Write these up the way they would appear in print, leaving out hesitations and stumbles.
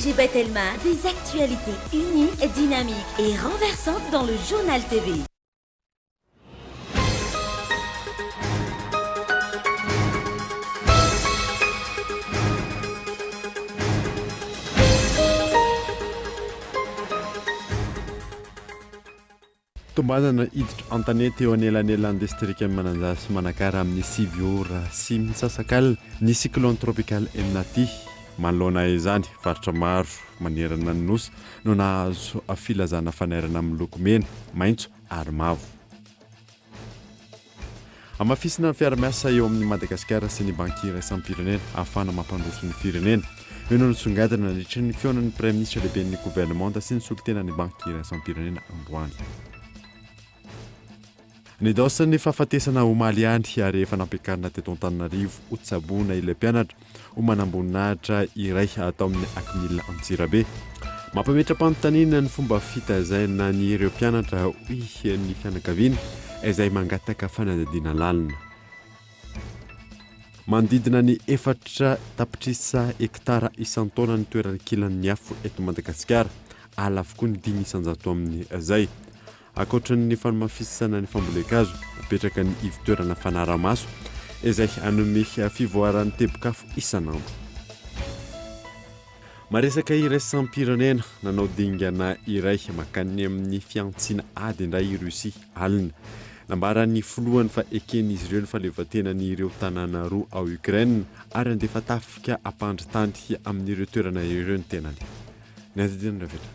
CGB Telma, des actualités uniques, dynamiques et renversantes dans le journal TV. Tombazana hiditra an-tanety eo anelanelan'ny distrika Mananjara sy Manakara amin'ny 7 ora sy misasakal ny cyclone tropical Emnaty manoloana izany faritra maro manerana ny nosy no nahazo filazana fanerana miloko mena, maitso ary mavo. Amafisina ny fiara-miasa eo amin'ny Madagasikara sy ny banky iraisam-pirenena ahafahana mampandroso ny firenena. Eo no nisongadina nandritra ny fihaonan'ny Premier Ministre lehiben'ny gouvernemanta sy ny solitenan'ny banky iraisam-pirenena Androany. Ny daosan'ny fahafatesana Omaliany ary efa nampiakarina teto Antananarivo ho tsaboana ilay mpianatra ho manamboninahitra iray atao amin'ny Akmil Antsirabe. Mampametra-panontaniana ny fomba fitazaina ny ireo mpianatra ho ny fianakaviana izay mangataka fanadihadiana lalina. Mandidina ny 4 tapitrisa hektara isan-taona ny toeran'ny kilan'ny afo eto Madagasikara, ala avokoa ny 500 amin'ny izay. Ankoatran'ny fanamafisana ny fambolekazo, apetraka ny ivitoerana fanaramaso izay anome fivoaran'ny tebokafo isanandro. Maresaka iraisam-pirenena nanao dingana iray makany amin'ny fiantsiana ady indray i Rusia alina. Nambaran'ny filohan'ny fa eken'izy ireo ny fahaleovantenany ireo tanàna roa ao Ukraine ary andefa tafika ampandritany amin'ireo toerana ireo ny tenany. Ny azadina ravetra.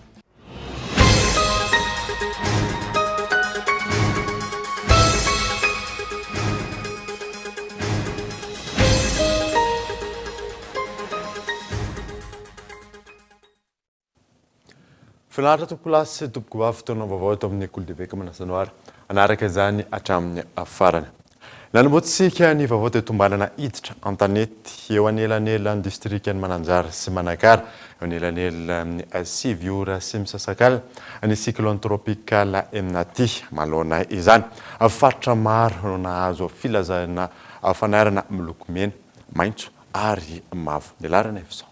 Finaritra tompolasy tompoko avy taona vaovao eto amin'ny École de Bec Manasanoara anaraka izany hatramin'ny farany. Nanombotsika ny vaovao teto Tombalana hiditra an-tanety eo anelanelan'ny distrikan'ny Mananjara sy Manakara eo anelanelan'ny 7 ora sy misasakal ny cyclone tropical Emnaty manoloana izany. Faritra maro no nahazo filazana fanarana miloko mena, maitso ary mavo. Ny larana efsa.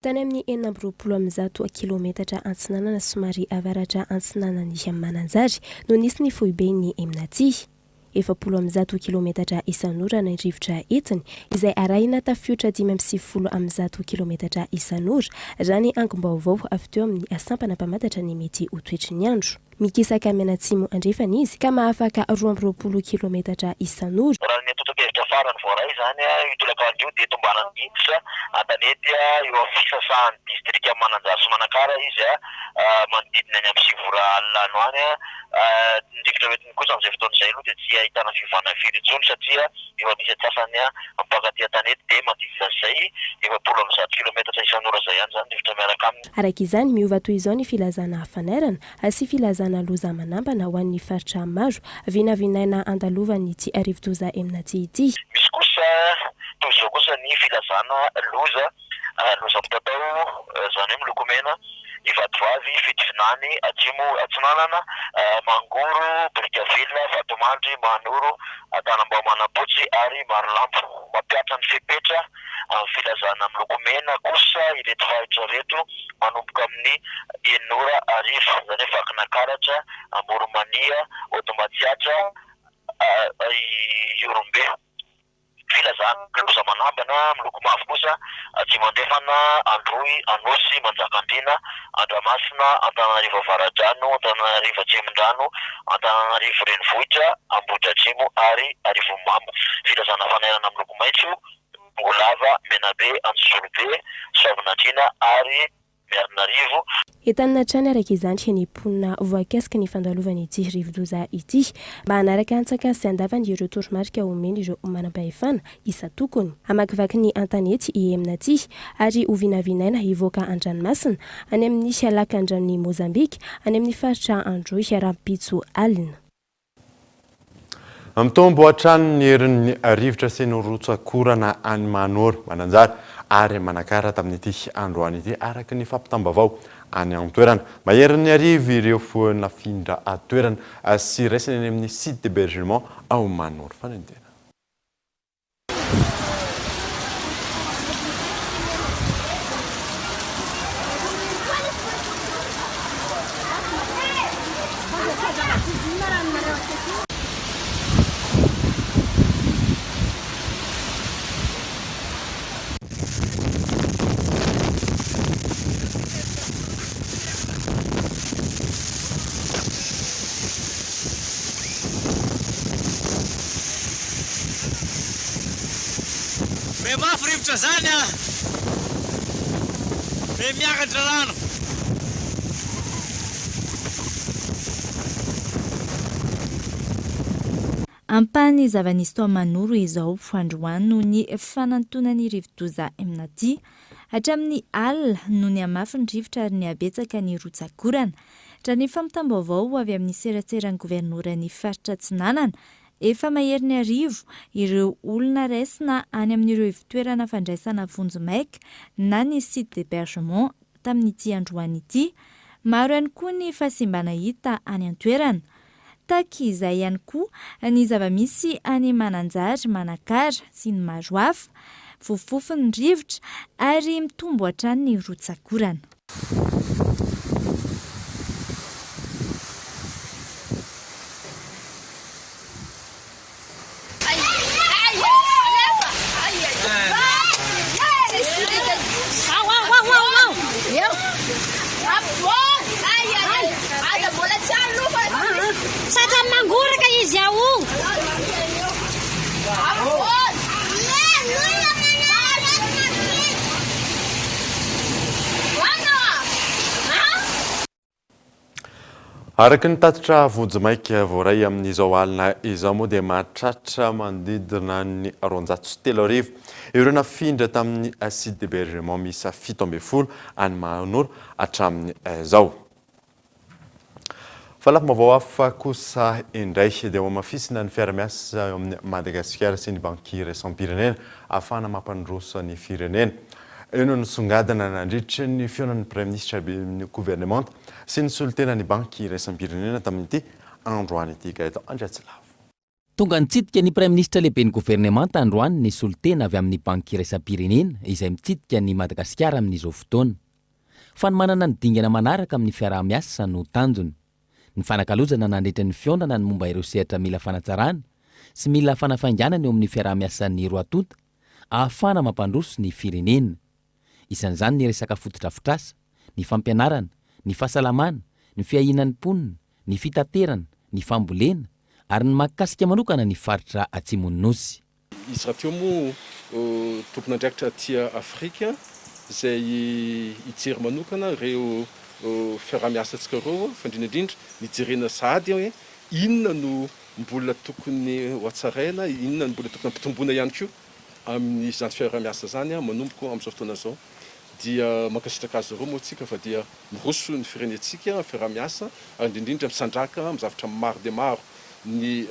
Tany amin'ny 420 kilometatra antsinanana somary avaratra antsinanan'ny Mananjary no nisy ny foibeny Emnaty. 410 kilometatra isan'ora ny rivotra etiny izay arahina tafiotra 510 kilometatra isan'ora raha ny angom-baovao avy teo amin'ny asampana mpamadatra ny mety ho toetry ny andro. Mikisaka menatsimo andrefana izy ka mahafaka 20 kilometatra isan'ora. Farany voaray zany itolakandrio dia tombanany hiditra an-tanety eo amin'ny fisasahan'ny distrika Mananjara sy Manakara izy manodidina any amin'ny 7 ora alina ano any. Ndrivitra metiny kosa amin'izay fotoana izay aloha dia tsy ahitana fivana firy intsony satria efa misy atsasany mpakaty an-tanety dia manodidina izay 410 kilometatra isan'ora izay ihany zany ndrivitra miaraka aminy. Araka izany miova toy izao ny filazana hafanarana sy filazana loza manambana ho an'ny faritra maro vinavinaina andalovan'ny ty arivo-doza Emnaty ity. Misy kosa toy izao kosa ny filazana loza mitatao zany hoe miloko mena, Ivatovavy, Fitifinany, Atsimo, Atsinanana, Mangoro, Brikavilla, Vatomandry, Manoro, Tanambao-Manapotsy ary Marilampo. Mampiatra ny fepetra filazana miloko mena kosa ireto faritra reto manomboka amin'ny 9 ora arivo zany hoe Vakinakaratra, Moromania, Otomatsiatra, Iorombe. Filazana loza manambana miloko mavo kosa Tsimandrefana, Androy, Anosy, Manjakandriana, Andramasina, Antananarivo Avaradrano, Antananarivo Atsemindrano, Antananarivo Renivohitra, Ambohidratrimo ary Arivomamo. Filazana fanerana miloko maitso Ngolava, Menabe, Antsosolobe, Soavinandriana ary Miarinarivo. Entanina trany araka izany henimponina voakasika ny fandalovana ity rivo-doza ity mba hanaraka antsaka sy andavany ireo toromarika omeny ireo manam-pahefana isa tokony hamakivaky ny an-tanety i Emnaty ary ho vinavinaina hivoaka an-dranomasina any amin'ny lakan-dranon'ny Mozambika any amin'ny faritra Androy Rampitso alina. Amtombo hatrany ny herin'ny rivotra sy ny rotsakorana any Manoro, Mananjara ary Manakara tamin'ity androany ity araka ny fampitambavao any an-toerana. Maherin'ny arivo ireo nafindra toerana sy raisiny any amin'ny site d'hébergement ao Manoro. Fanentena. rivotra zany a be miakatra rano. Ampany zava-nisy tao Manoro izao androany noho ny fanantonany rivodoza amin'aty hatramin'ny alina noho ny amafy ny rivotra ary ny abetsaka ny rotsakorana. Raha ny fampitam-baovao avy amin'ny seratseran'ny governoran'ny faritra Atsinanana, efa mahery ny arivo ireo olona raisina any amin'ireo ivitoerana fandraisana vonjomaika na ny site d'hébergement tamin'ity androany ity. Maro ihany koa ny fahasimbana hita any an-toerana. Taky izay ihany koa ny zava-misy any Mananjary, Manakara sy ny maro hafa, vofofofin'ny rivotra ary mitombo hatrany ny rotsakorana. Manguraka izy ao. Araka ny tatitra vonjomaika voaray amin'izao alina izao moa dia mahatratra manodidina ny 403 arivo ireo nafindra tamin'ny site d'hébergement miisa 7 any Manoro hatramin'ny izao. Falafim-baovao hafa kosa indray dia mafisina ny fiara-miasa eo amin'ny Madagasikara sy ny banky iraisam-pirenena ahafahana mampandroso ny firenena. Eo no nisongadina nandritra ny fionan'ny praiminisitra ny gouvernement sy ny solitena ny banky iraisam-pirenena tamin'ity androany ity Gaëtan Andriatsilavo. Tonga nitsidika ny praiminisitra lehibe ny gouvernement androany ny solitena avy amin'ny banky iraisam-pirenena izay mitsidika ny Madagasikara amin'izao fotoana. Fa ny manana ny dingana manaraka amin'ny fiara-miasa no tanjony. Ny fanakalozana nandritra ny fionana ny momba ireo sehatra mila fanatsarana sy mila fanafainganana eo amin'ny fiara-miasan'ny Roatonta ahafana mampandroso ny firenena. Isan'izany ny resaka fotodrafitrasa, ny fampianarana, ny fahasalamana, ny fiahinan'ny mponina, ny fitaterana, ny fambolena ary ny mahakasika manokana ny faritra Atsimon'ny Nosy. Izy raha teo moa tompon'andraikitra aty Afrika izay hijery manokana ireo fiara-miasantsika ireo fandrindrindrindra nijerena sady hoe inona no mbola tokony ho hatsaraina, inona no mbola tokony hampitomboina ihany koa amin'izany fiara-miasa zany manomboka amin'izao fotoana zao. Dia mankasitraka azy ireo moa tsika fa dia miroso ny firenetsika fiara-miasa ary indrindrindra misandraka amin'ny zavatra maro dia maro ny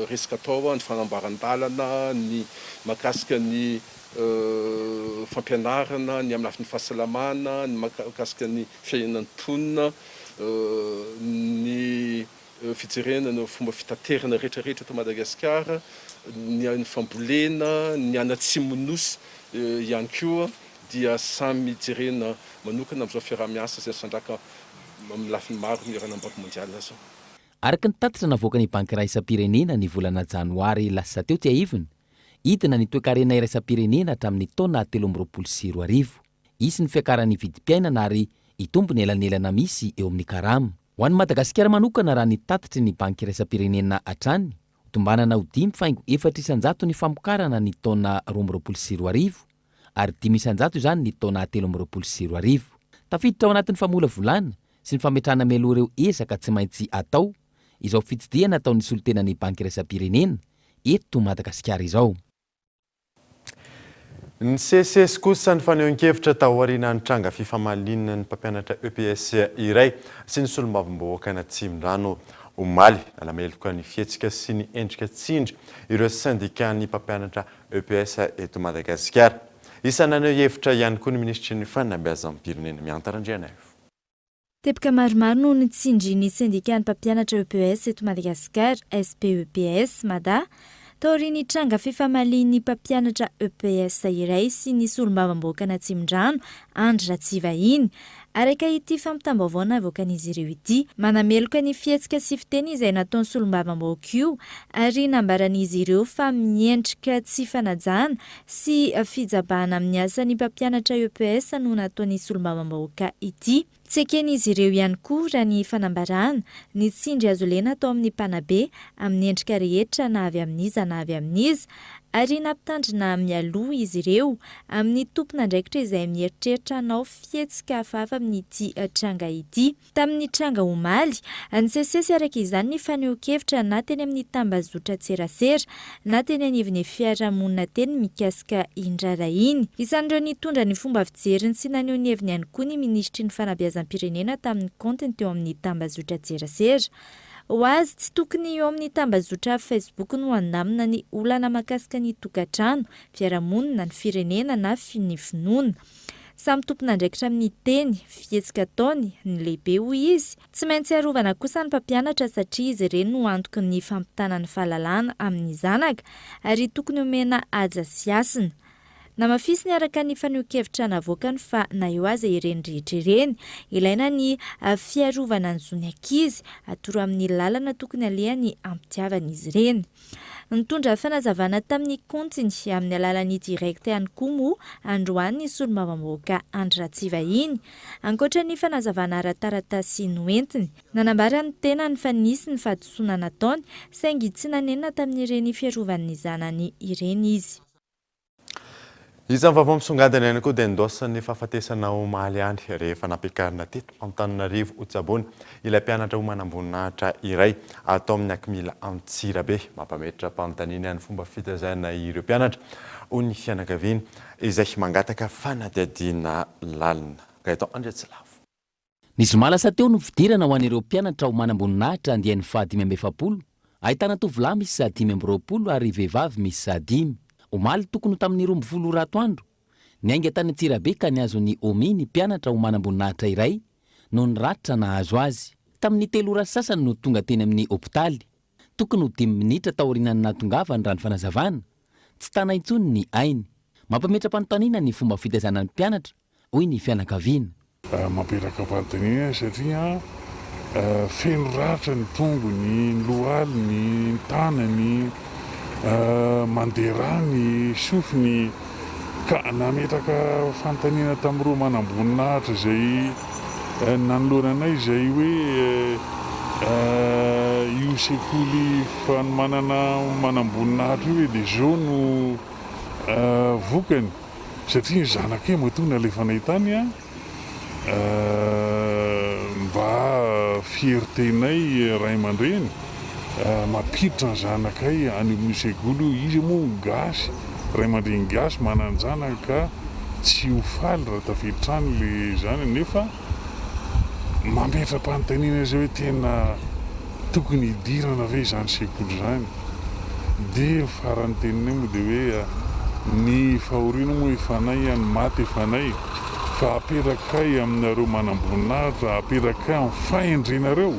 resaka atao ny fanambaran-dalana, ny makasika ny fampianarana, ny amin'ny lafiny fahasalamana, ny makasika ny fiainan'ny mponina, ny fijerena ny fomba fitaterana rehetrarehetra eto Madagasikara, ny fambolena, ny any Atsimon'ny Nosy ihany koa dia samy jerena manokana amin'izao fiara-miasa izay sandraka amin'ny lafiny maro ny ranam-banky mondialy zao. Araka ny tatitra navoaka ny banky iraisam-pirenena ny volana janoary lasa teo ty ahivony, hidina ny toe-karena iraisam-pirenena hatramin'ny taona 2024. Isy ny fiakaran'ny vidim-piainana ary itombo ny elanelana misy eo amin'ny karama. Ho an'ny Madagasikara manokana raha ny tatitry ny banky iraisam-pirenena hatrany, tombanana ho 5,400 ny famokarana ny taona 2024 ary 500 izany ny taona 2024. Tafiditra ao anatin'ny famolavolana sy ny fametrahana mialoha ireo ezaka tsy maintsy atao izao fitsidihana ataon'ny solitenan'ny banky iraisam-pirenena eto Madagasikara izao. Ny CCS kosa ny fanehoan-kevitra taoriana ny tranga fifamalinana ny mpampianatra EPS iray sy ny solombavambahoaka na Tsimondrano omaly nalameloka ny fietsika sy ny endrika tsindry ireo syndicat-ny mpampianatra EPS eto Madagasikara. Isan'aneho hevitra ihany koa ny ministry ny fanabeazam-pirenena miantarandriana. Tepika maromaro no nitsindry ny syndicat-ny mpampianatra EPS eto Madagasikara SPEPS Mada taoriany tranga fifamalian'ny mpampianatra EPS iray sy ny solombavambahoaka na Tsimondrano Andry Ratsivahiny. Araka ity fampitam-baovao navoakan'izy ireo ity, manameloka ny fietsika sy fiteny izay nataon'ny solombavambahoaka io ary nambaran'izy ireo fa miendrika tsy fanajana sy fijabahana amin'ny asan'ny mpampianatra EPS no nataon'ny solombavambahoaka ity. Tseken'izy ireo ihany koa raha ny fanambarana ny tsindry azo lena atao amin'ny mpanabe amin'ny endrika rehetra na avy amin'iza na avy amin'iza ary nampitandrina mialoha izy ireo amin'ny tompon'andraikitra izay mieritreritra hanao fihetsika hafahafa amin'ity tranga ity. Tamin'ny tranga omaly, nisesesy araka izany ny faneho-kevitra na teny amin'ny tambazotra Tserasera na teny anivon'ny fiarahamonina teny mikasika indrara iny. Isan'ireo nitondra ny fomba fijeriny sy naneho ny heviny ihany koa ny ministry ny fanabeazam-pirenena tamin'ny kontiny teo amin'ny tambazotra Tserasera. Ho azy tsy tokony eo amin'ny tambazotra Facebook no andamina ny olana makasika ny tokantrano, fiarahamonina, ny firenena na ny finoana. Samy tompon'andraikitra amin'ny teny, fihetsika ataony, ny lehibe hoy izy. Tsy maintsy arovana kosa ny mpampianatra satria izy ireny no antoky ny fampitana ny fahalalana amin'ny zanaka ary tokony omena aja sy asina. Namafisiny araka ny faneho-kevitra navoakany fa na eo aza ireny rehetra ireny, ilaina ny fiarovana ny zon'ny ankizy atoro amin'ny lalana tokony alehany ampitiavan'izy ireny. Nitondra fanazavana tamin'ny kontiny amin'ny alalan'ny direkta ihany koa moa androany ny solombavambahoaka Andry Ratsivahiny, ankoatra ny fanazavana ara-taratasy noentiny. Nanambara ny tena ny fa nisy ny fahadisoana nataony saingy tsy nanenina tamin'ireny fiarovan'ny zanany ireny izy. Izany vaovao misongadina ihany koa dia endosany fahafatesana omaly ihany rehefa nampiakarina teto Antananarivo Otsabony ilay mpianatra ho manam-boninahitra iray atao amin'ny Akimila Antsirabe mampametratra mpanontaniana ihany fomba fitazana ireo mpianatra ho ny fianakaviany izay mangataka fanadihadiana lalina. Gaëtan Andriatsilavo. Ny zoma lasa teo no fidirana ho an'ireo mpianatra ho manam-boninahitra andian'ny faha 520. Ahitana tovolahy misy 520 ary vehivavy misy 5. Omaly tokony tamin'ny 12 ratoandro. Ny ainga tany Antsirabe ka niazo ny ominy mpianatra ho manam-boninahitra iray no niratra nahazo azy. Tamin'ny 3 ora sasany no tonga teny amin'ny hopitaly. Tokony ho 5 minitra taorian'ny natongava ny rano fanazavana. Tsy tana intsony ny ainy. Mampametra-panontaniana ny fomba fitazana ny mpianatra hoy ny fianakaviana. Mampiraka panontaniana satria feno ratra ny tongony, ny lohaly, ny tanany, mandeha ny sofiny ka nametraka fanontaniana tamin'ireo manam-boninahitra izay nanoloananay izay hoe io sekoly fanomanana manam-boninahitra io hoe dia zao no vokany satria ny zanakay matona alefanay tany mba fiertenay ray aman-dreny mampiditra ny zanakay any amin'ny sekoly izy moa gasy ray aman-dreny gasy manana zanaka ka tsy ho faly raha tafiditra any le zany nefa mametra-panontaniana izay hoe tena tokony hidirana ve izany sekoly zany dia farany teninay moa dia hoe ny fahoriana moa efanay any maty efanay fa aperakay aminareo manam-boninahitra aperakay amin'ny fahendrenareo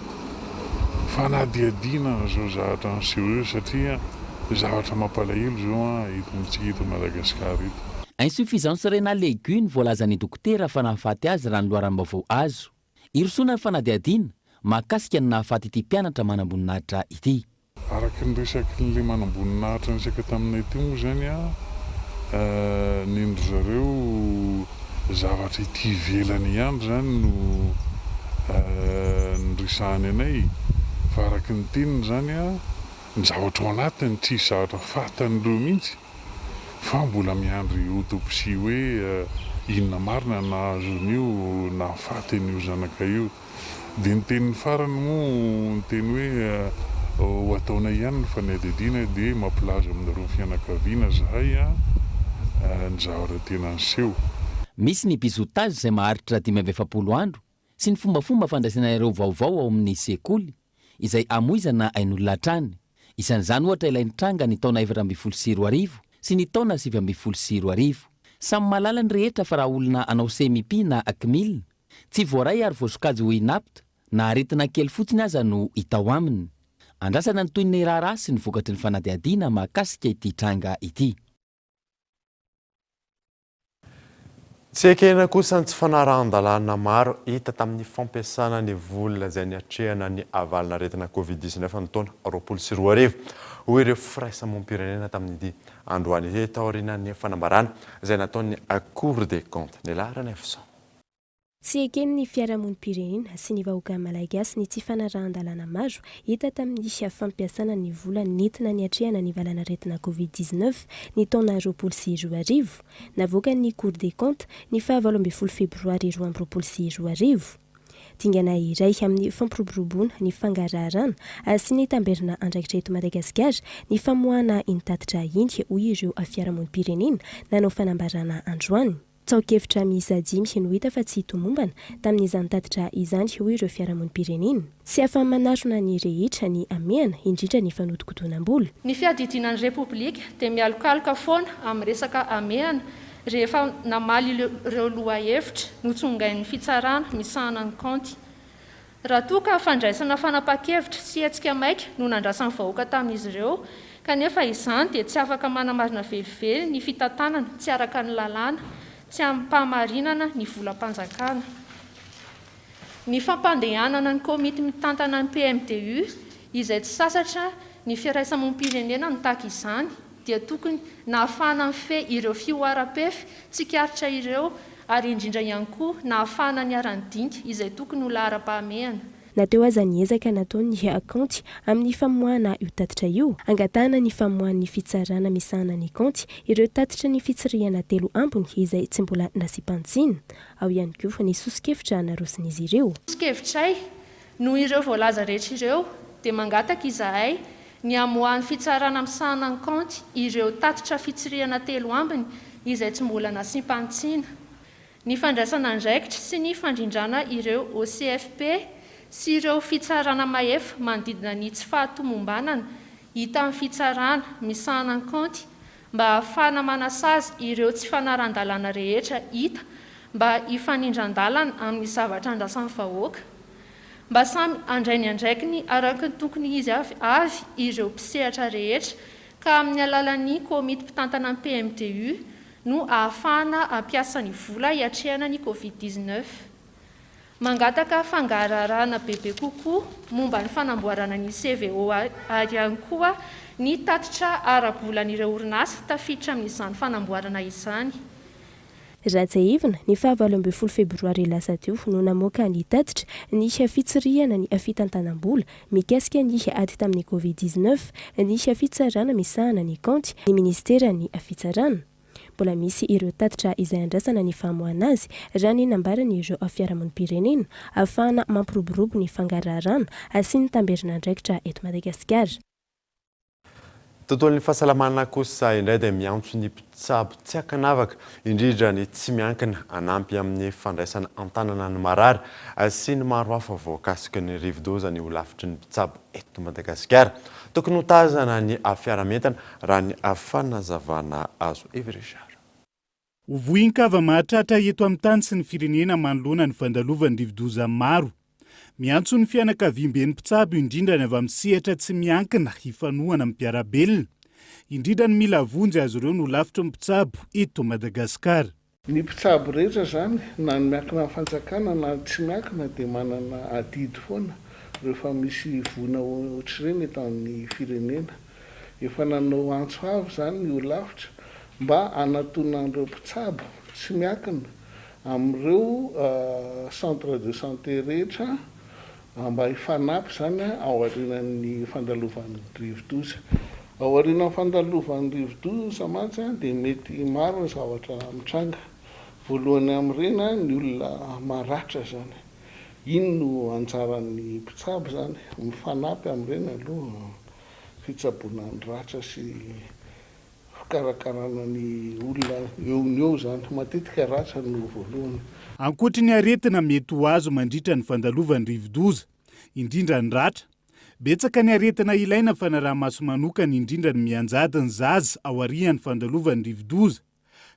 fanadihadiana zao zavatra an'seho eo satria zavatra mampalahelo zao eto amintsika eto Madagasikara eto. Insuffisance rénale aiguë ny voalazan'ny dokotera fa nahafaty azy raha ny loharam-baovao azo. Irosoana ny fanadihadiana mahakasika ny nahafaty ity mpianatra manam-boninahitra ity. Araka ny resaky n'ilay manam-boninahitra nisaka taminay teo moa zany nindry zareo zavatra ity ivelany ihany zany no niresahany anay fa araka ny teniny zany ny zavatra ao anatiny tsisy zavatra fatan'ireo mihitsy fa mbola miandry autopsie hoe inona marina nahazon'io nahafaty an'io zanaka io dia ny tenin'ny farany moa ny teny hoe ho ataonay ihany ny fanadihadiana dia mampilaza aminareo fianakaviana zahay ny zavatra tena niseho. Misy ny bizotazy izay maharitra 570 andro sy ny fombafomba fandraisana ireo vaovao ao amin'ny sekoly izay amoizana ain'olona hatrany. Isan'izany ohatra ilay nitranga ny taona 2024 sy ny taona 2024. Samy malala ny rehetra fa raha olona anao CMP na Akimila tsy voaray ary voasokajy ho inapta na aretina kely fotsiny aza no hitao aminy. Andrasana ny toy ny raharaha sy ny vokatry ny fanadihadiana mahakasika ity tranga ity. Tsy ekena kosa ny tsy fanarahan-dalàna maro hita tamin'ny fampiasana ny vola izay niatrehana ny avalina aretina Covid-19 ny taona 2020 ho ireo firaisamoam-pirenena tamin'ity androany taorian'ny fanambarana izay nataon'ny Cour des comptes. Ny laharana Efson. tsy ekeny ny fiarahamonim-pirenena sy ny vahoaka malagasy ny tsy fanarahan-dalàna maro hita tamin'ny fampiasana ny vola nentina ny atrehana ny valanaretina covid-19 ny taona 2024 navoaka ny Cour des comptes ny 18 febroary 2024 dingana iray amin'ny fampiroboroboana ny fangaraharaana sy ny tamberina andraikitra eto Madagasikara ny famoahana intatitra iny hoy ireo fiarahamonim-pirenena nanao fanambarana androany. Tsaokevitra miisa 5 no hita fa tsy tomombana tamin'izany tatitra izany hoy ireo fiarahamonim-pirenena. Tsy afa-manarona ny rehetra ny amehana indrindra ny fanodikotonam-bola. Ny fiadidinan'ny Repoblika dia mialokaloka foana amin'ny resaka amehana rehefa namaly ireo lohahevitra notsongain'ny fitsarana misahana ny kaonty. Raha toa ka fandraisana fanapa-kevitra sy hetsika maika no nandrasan'ny vahoaka tamin'izy ireo, kanefa izany dia tsy afaka manamarina velively ny fitantanana tsy araka ny lalàna, tsy ampahamarinana ny volam-panjakana. Ny fampandehanana ny komity mitantana ny PMDU izay tsy sasatra ny fiaraisam-pirenena no tahaka izany dia tokony nahafahana mife ireo fioara-pefy tsikaritra ireo ary indrindra ihany koa nahafahana ny aran-dinka izay tokony ho lahara-pahamehana. Nateo aza ny ezaka nataony akaonty amin'ny famoahana io tatitra io, angatahana ny famoahan'ny fitsarana misahana ny kaonty ireo tatitra ny fitsirihana 3 ambiny izay tsy mbola nasipantsina. Ao ihany koa ny sosikevitra narosin'izy ireo. Sosikevitray no ireo voalaza rehetra ireo dia mangataka izahay ny amoahan'ny fitsarana misahana ny kaonty ireo tatitra fitsirihana 3 ambiny izay tsy mbola nasipantsina. Ny fandraisana andraikitra sy ny fandrindrana ireo OCFP sy ireo fitsarana mahefa manodidina ny tsy fahatomombanana hita amin'ny fitsarana misahana ny kaonty mba ahafahana manasazy ireo tsy fanaran-dalàna rehetra hita mba hifanindran-dalana amin'ny zavatra andrasan'ny vahoaka, mba samy andrainy andraikiny araka ny tokony izy avy ireo mpisehatra rehetra ka amin'ny alalan'ny komity mpitantana ny PMDU no ahafahana ampiasa ny vola hiatrehana ny COVID-19. Mangataka fangaraharaana bebe kokoa momba ny fanamboarana ny CVO ary ihany koa ny tatitra ara-bolan'ireo orinasa tafiditra amin'izany fanamboarana izany. Ratsaivina ny 18 febroary lasa teo no namoaka ny tatitra ny fitsirihana ny fitantanam-bola mikasika ny ady tamin'ny COVID-19 ny fitsarana misahana ny kaonty ny ministera ny fitsarana. Mbola misy ireo tatitra izay andrasana ny famoahana azy raha ny nambarany ireo fiarahamonim-pirenena ahafahana mampiroborobo ny fangaraharaana sy ny tamberina andraikitra eto Madagasikara. Tontolon'ny fahasalamana kosa indray dia miantso ny mpitsabo tsy ankanavaka indrindra ny tsy miankina anampy amin'ny fandraisana antanana ny marary sy ny maro hafa voakasika ny rivodoza ny holafitry ny mpitsabo eto Madagasikara. Tokony ho tazana ny fiaramentana raha ny fanazavana azo Everishara. Vohinkava mahatratra eto amin'ny tany sy ny firenena manoloana ny fandalovan'ny rivodoza maro. Miantso ny fianakaviam-ben'ny mpitsabo indrindra ny avy amin'ny sehatra tsy miankina hifanohana amin'ny mpiarabelona. Indrindra ny mila vonjy azy ireo no lafitry ny mpitsabo eto Madagasikara. Ny mpitsabo rehetra zany na ny miankina amin'ny fanjakana na tsy miankina dia manana adidy foana rehefa misy vona ohatr'ireny eto amin'ny firenena. Efa nanao antso avy zany ny olafitra mba anatonan'ireo mpitsabo tsy miankina amin'ireo centre de santé rehetra mba hifanampy zany ao aorian'ny fandalovan'ny rivodoza. Ao aorian'ny fandalovan'ny rivodoza mantsy dia mety maro ny zavatra mitranga. Voalohany amin'ireny ny olona maratra zany. Iny no anjaran'ny mpitsabo zany mifanampy amin'ireny aloha fitsaboana ny ratra sy fikarakarana ny olona eo zany matetika ratra no voalohany. Ankoatry ny aretina mety ho azo mandritra ny fandalovan'ny rivodoza indrindra ny ratra, betsaka ny aretina ilaina fanaraha-maso manokana indrindra ny mianjady ny zaza ao arian'ny fandalovan'ny rivodoza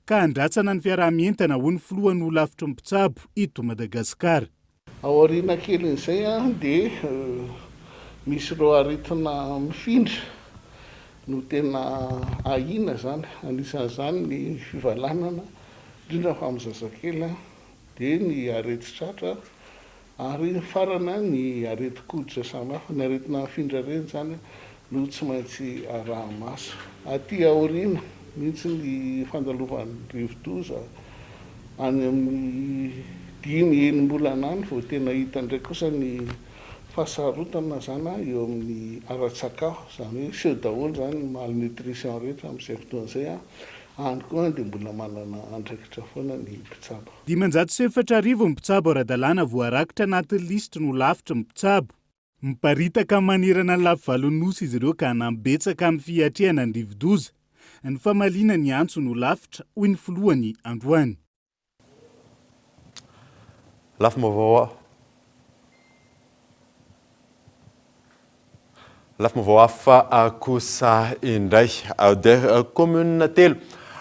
ka andratsana ny fiarahamentana ho ny filohan'ny holafitry ny mpitsabo eto Madagasikara. Ao ariana kelin'izay dia misy ireo aretina mifindra no tena ahina zany, anisan'izany ny fivalanana indrindra fa amin'ny zazakely dia ny areti-tratra ary farana ny areti-koditra samihafa. Ny aretina mifindra ireny zany no tsy maintsy araha-maso. Aty aoriana mihitsy ny fandalovan'ny rivodoza any amin'ny dimy enim-bolana any vao tena hita ndraiky kosa ny fahasarotana zany eo amin'ny ara-tsakafo zany hoe seo daholo zany malnutrition rehetra amin'izay fotoan'izay any koa dia mbola manana andraikitra foana ny mpitsabo. 7 mpitsabo ara-dalàna voarakitra anatin'ny lisitra no lafitra mpitsabo. Miparitaka manerana ny lafivalon'nosy izy ireo ka hanambetsaka amin'ny fiatrehana ny rivodoza. Ny famaliana ny antso no lafitra hoy ny filohany Androany. Lafim-baovao hafa kosa indray dia commune telo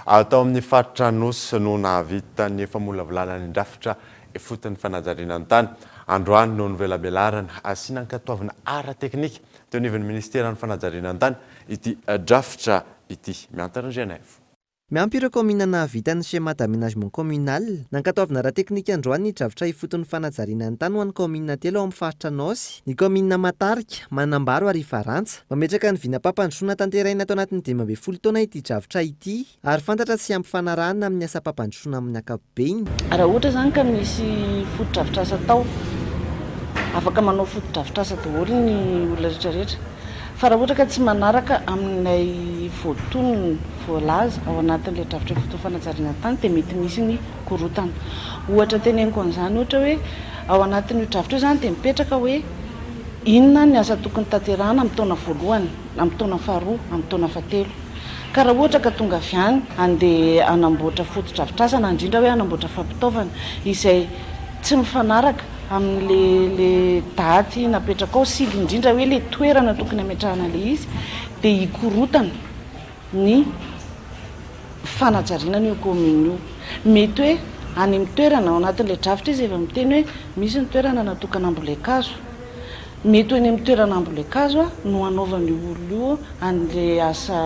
atao amin'ny faritra Anosy no nahavita ny famolavolana ny drafitra fotin'ny fanajariana ny tany. Androany no novelabelarana asiana ankatoavana ara-teknika teo anivon'ny ministera ny fanajariana ny tany ity drafitra ity. Miantarandriana evo. Miampy ireo commune nahavita ny schéma d'aménagement communal nankatoavana ara-teknika androany ny drafitra ifoton'ny fanajariana ny tany ho an'ny commune telo ao amin'ny faritra Anosy, ny commune Matarika, Manambaro ary Farantsa. Mametraka ny vinam-pampandrosoana tanteraina tao anatin'ny 12 taona ity drafitra ity ary fantatra sy ampy fanarahana amin'ny asa pampandrosoana amin'ny ankapobeny. Raha ohatra zany ka misy foto-drafitra asa tao, afaka manao foto-drafitra asa daholo ny olona rehetrarehetra. Fa raha ohatra ka tsy manaraka aminay voatonony voalaza ao anatin'ilay drafitra foton'ny fanajariana tany dia mety misy ny korotana. Ohatra teneniko an'izany ohatra hoe ao anatin'io drafitra io zany dia mipetraka hoe inona ny asa tokony tanterahana amin'ny taona voalohany, amin'ny taona faharoa, amin'ny taona fahatelo. Ka raha ohatra ka tonga avy any andeha anamboatra foto-drafitra asa na indrindra hoe anamboatra fampitaovana izay tsy mifanaraka amin'le daty napetraka ao sy indrindra hoe le toerana tokony ametrahana le izy dia hikorotana ny fanajariana io commune io. Mety hoe any amin'ny toerana ao anatin'ilay drafitra izy efa miteny hoe misy ny toerana natokana ambolekazo. Mety hoe ny amin'ny toerana ambolekazo no anaovan'ny olona io an'le asa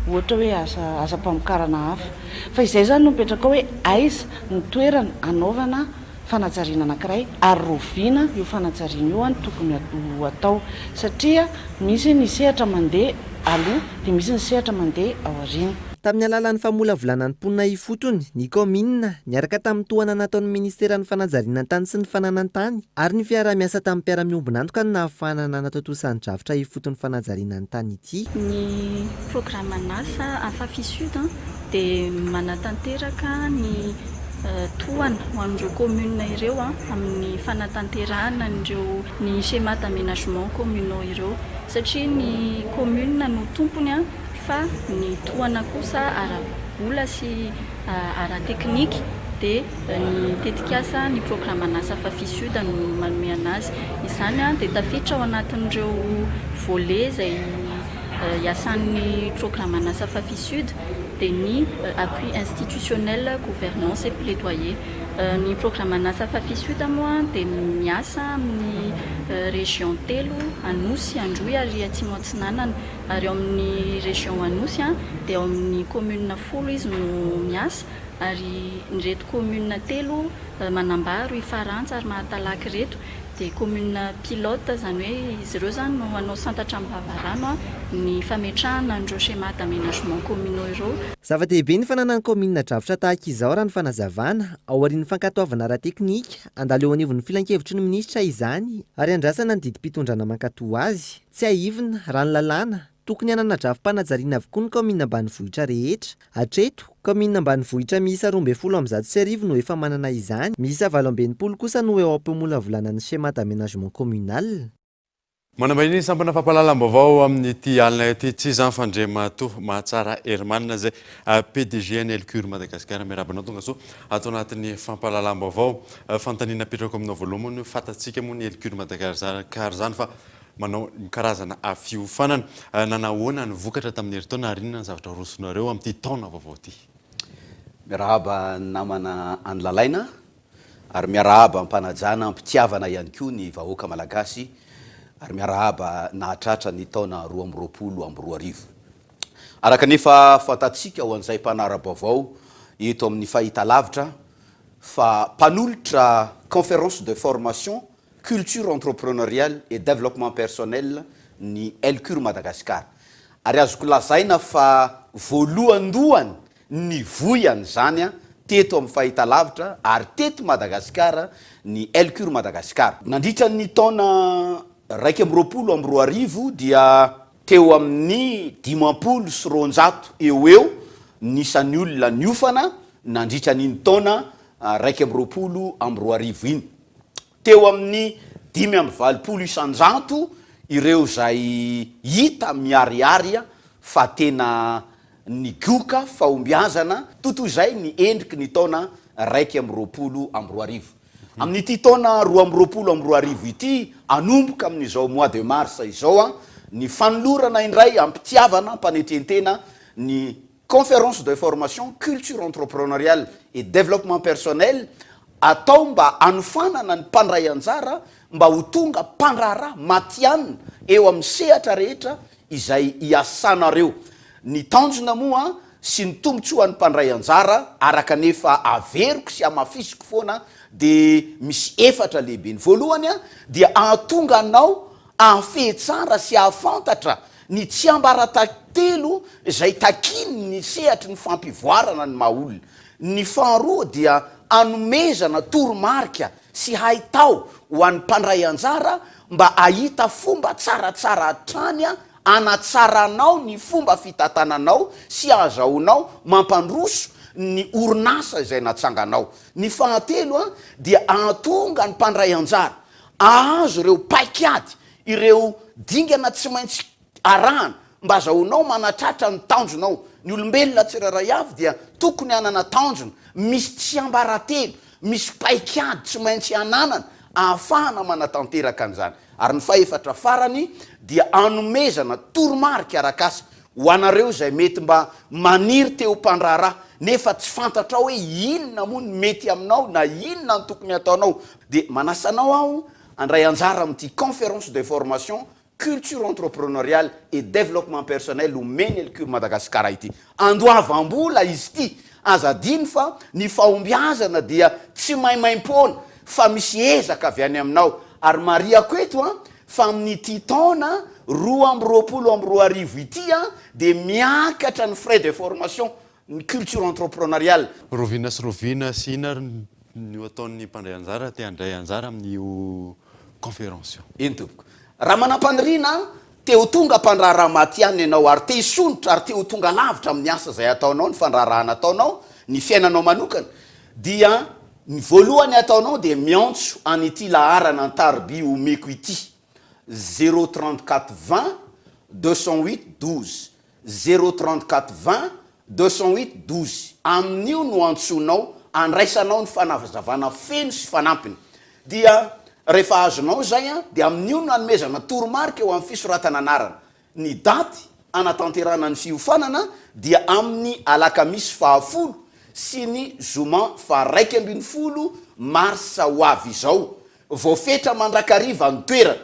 ohatra hoe asa mpamokarana hafa. Fa izay zany no mipetraka hoe aiza ny toerana anaovana fanajariana anankiray ary roviana io fanajariana io any tokony atao satria misy ny sehatra mandeha aloha dia misy ny sehatra mandeha ao aoriana. Tamin'ny alalan'ny famolavolana ny mponina ifotony, ny commune niaraka tamin'ny tohana nataon'ny ministera ny fanajariana ny tany sy ny fananan-tany ary ny fiara-miasa tamin'ny mpiara-miombonantoka ny nahafahana nanatotosan'ny drafitra ifotony fanajariana ny tany ity. Ny programme NASA Afafi Sud dia manatanteraka ny tohana ho an'ireo commune ireo amin'ny fanatanterahana ireo ny schéma d'aménagement communaux ireo satria ny commune no tompony fa ny tohana kosa ara-bola sy ara-teknika dia ny tetikasa ny programme NASA Afafi Sud no manome anazy. Izany dia tafiditra ao anatin'ireo volet izay iasan'ny programme NASA Afafi Sud dia ny appui institutionnel, gouvernance et plaidoyer. Ny programme NASA Afafi Sud moa dia miasa amin'ny région telo, Anosy, Androy ary Atsimo Atsinanana. Ary ao amin'ny région Anosy dia ao amin'ny commune 10 izy no miasa ary reto commune telo Manambaro, Farantsa ary Mahatalaky reto dia commune pilote zany hoe izy ireo zany no anao santatra am-bavarano ny fametrahana an'ireo schéma d'aménagement communaux ireo. Zava-dehibe ny fananany commune drafitra tahaka izao raha ny fanazavana ao aorian'ny fankatoavana ara-teknika andalo eo anivon'ny filan-kevitry ny minisitra izany ary andrasana ny didim-pitondrana mankatoa azy. Tsy haivina raha ny lalàna tokony hanana drafim-panajariana avokoa ny commune ambanivohitra rehetra. Hatreto commune ambanivohitra miisa 12 no efa manana izany, miisa 20 kosa no eo am-pamolavolana ny schéma d'aménagement communal. Manambahiny sampana fampahalalam-baovao amin'ity alina ity tsy izany fandrema-to mahatsara Hermanina izay PDG ny Elcure Madagasikara miarabanao tonga so atao anatin'ny fampahalalam-baovao fantaniana petraka aminao voaloha moa ny fantatsika moa ny Elcure Madagasikara zany fa manao karazana fiofanana nanahoana ny vokatra tamin'ny herintaona ary inona ny zavatra rosonareo amin'ity taona vaovao ity. Miarahaba namana an'lalaina ary miarahaba ampanajana ampitiavana ihany koa ny vahoaka malagasy ary miarahaba nahatratra ny taona 2022. Araka nefa fantatsika ho an'izay mpanara-baovao eto amin'ny fahitalavitra fa mpanolotra conférence de formation culture entrepreneuriale et développement personnel ny Elcure Madagasikara. Ary azoko lazaina fa voalohandohany ny voyany zany teto amin'ny fahitalavitra ary teto Madagasikara ny Elcure Madagasikara. Nandritra ny taona 2022 dia teo amin'ny 500 eo nisan'ny olona niofana nandritra n'iny taona 2022 iny. Teo amin'ny 520 ireo zay hita miariary fa tena nigoka fahombiazana totoy zay ny endriky ny taona 2022. Amin'ity taona 2022 ity anomboka amin'izao mois de mars izao ny fanolorana indray ampitiavana mpanetentena ny conférence de formation culture entrepreneuriale et développement personnel atao mba anofanana ny mpandray anjara mba ho tonga mpandraharaha matianina eo amin'ny sehatra rehetra izay iasanareo. Ny tanjona moa sy ny tombotsoan'ny mpandray anjara araka nefa averiko sy amafisiko foana de misy efatra lehibe. Ny voalohany dia ahatonga anao afehy tsara sy ahafantatra ny tsy ambaratelo zay takiny ny sehatry ny fampivoarana ny maolona. Ny faharoa dia anomezana toromarika sy haitao ho an'ny mpandray anjara mba ahita fomba tsaratsara hatrany anatsaranao ny fomba fitantananao sy azahoanao mampandroso ny orinasa izay natsanganao. Ny fahatelo dia ahatonga ny mpandray anjara ahazo ireo paikady ireo dingana tsy maintsy arahana mba azahoanao manatratra ny tanjonao. Ny olombelona tsiraray avy dia tokony anana tanjona misy tsy ambaratelo, misy paikady tsy maintsy ananana ahafahana manatanteraka an'izany. Ary ny faefatra farany dia anomezana toromarika arakasa ho anareo zay mety mba maniry teo mpandraharaha nefa tsy fantatra hoe inona moa ny mety aminao na inona ny tokony ataonao. De manasanao aho andray anjara amin'ity conférence de formation culture entrepreneuriale et développement personnel omeny Elcure Madagasikara ity. Andoavam-bola izy ity azadiny fa ny fahombiazana dia tsy maimaim-poana fa misy ezaka avy any aminao. Ary mariako eto fa amin'ity taona 2022 ity de miakatra ny frais de formation ny culture entrepreneuriale. Rovina sy rovina sy ina ny ataon'ny mpandray anjara te handray anjara amin'io conférence io. Iny tompoko. Raha manam-paniriana teo tonga mpandraharaha matianina ianao ary te hisonitra ary teo tonga lavitra amin'ny asa zay ataonao, ny fandraharahana ataonao, ny fiainanao manokana dia ny voalohany ataonao de miantso an'ity laharana an-tariby omeko ity 034 20 208 12 034 20 208 12. Amin'io no antsonao andraisanao ny fanavazavana feno sy fanampiny. Dia rehefa azonao zay dia amin'io no anomezana toromarika eo amin'ny fisoratana anarana. Ny daty anatanterana ny fiofanana dia amin'ny alakamisy 10 sy ny zoma 12 mars ho avy izao. Voafetra mandrakariva ny toerana